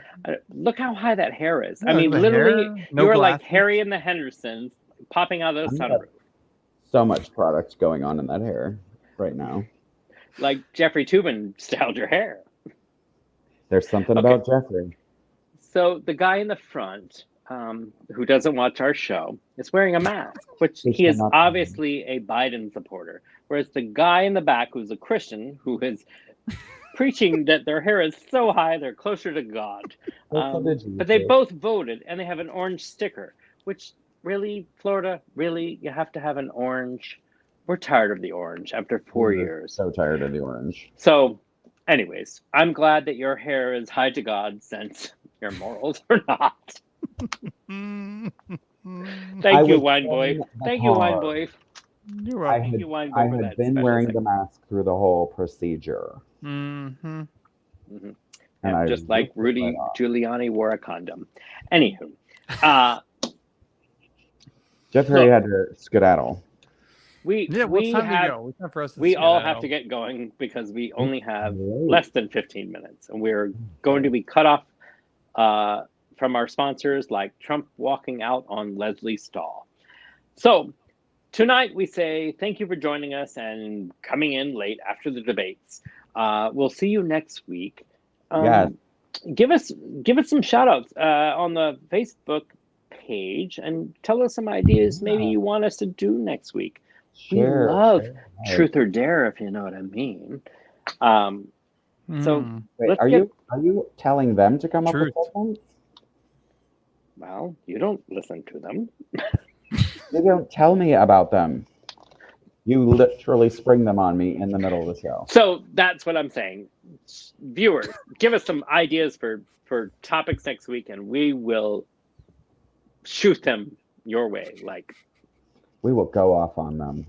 Look how high that hair is. Yeah, I mean, the literally, hair, no you are like glasses. Harry and the Hendersons popping out of the I'm gonna- sunroof. So much product going on in that hair right now. Like Jeffrey Tubin styled your hair. There's something Okay. about Jeffrey. So the guy in the front, who doesn't watch our show, is wearing a mask, which He he is cannot- obviously a Biden supporter. Whereas the guy in the back, who's a Christian, who is preaching that their hair is so high they're closer to God. But they both voted, and they have an orange sticker. Which really, Florida, really, you have to have an orange. We're tired of the orange after 4 years. So tired of the orange. So, anyways, I'm glad that your hair is high to God, since your morals are not. Thank you, wine boy. Thank you, wine boy. You're I welcome. Thank you, wine boy, I for had that been special wearing segment. the mask through the whole procedure. Mm-hmm. Mhm. And Yeah, I just like ripped it Rudy right off. Giuliani wore a condom. Anywho, Jeffrey Look. had to skedaddle. we Yeah, well, it's time to have go. It's time for us to we all skedaddle. have to get going because we only have Great. less than 15 minutes, and we're going to be cut off from our sponsors, like Trump walking out on Leslie Stahl. So tonight we say thank you for joining us and coming in late after the debates. We'll see you next week. Yes. Give us some shout outs on the Facebook page and tell us some ideas maybe you want us to do next week. Share, we love share. Truth or Dare, if you know what I mean. So Mm. Wait, are you telling them to come Truth. up with something? well, you don't listen to them. You don't tell me about them. You literally spring them on me in the middle of the show. So that's what I'm saying. Viewers, give us some ideas for topics next week, and we will shoot them your way. Like, We will go off on them.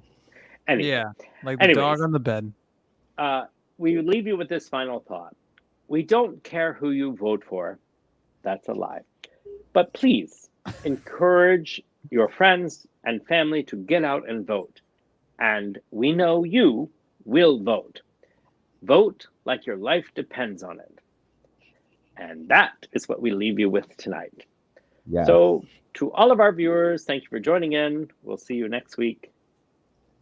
anyway. Yeah, like the Anyways. dog on the bed. We leave you with this final thought. We don't care who you vote for. That's a lie. But please encourage your friends and family to get out and vote. And we know you will vote. Vote like your life depends on it. And that is what we leave you with tonight. Yes. So to all of our viewers, thank you for joining in. We'll see you next week.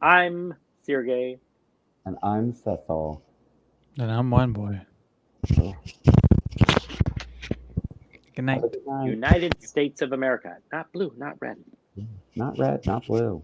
I'm Sureg'ay. And I'm Cecil. And I'm one boy. Good night. Have a good night. United States of America. Not blue, not red. Not red, not blue.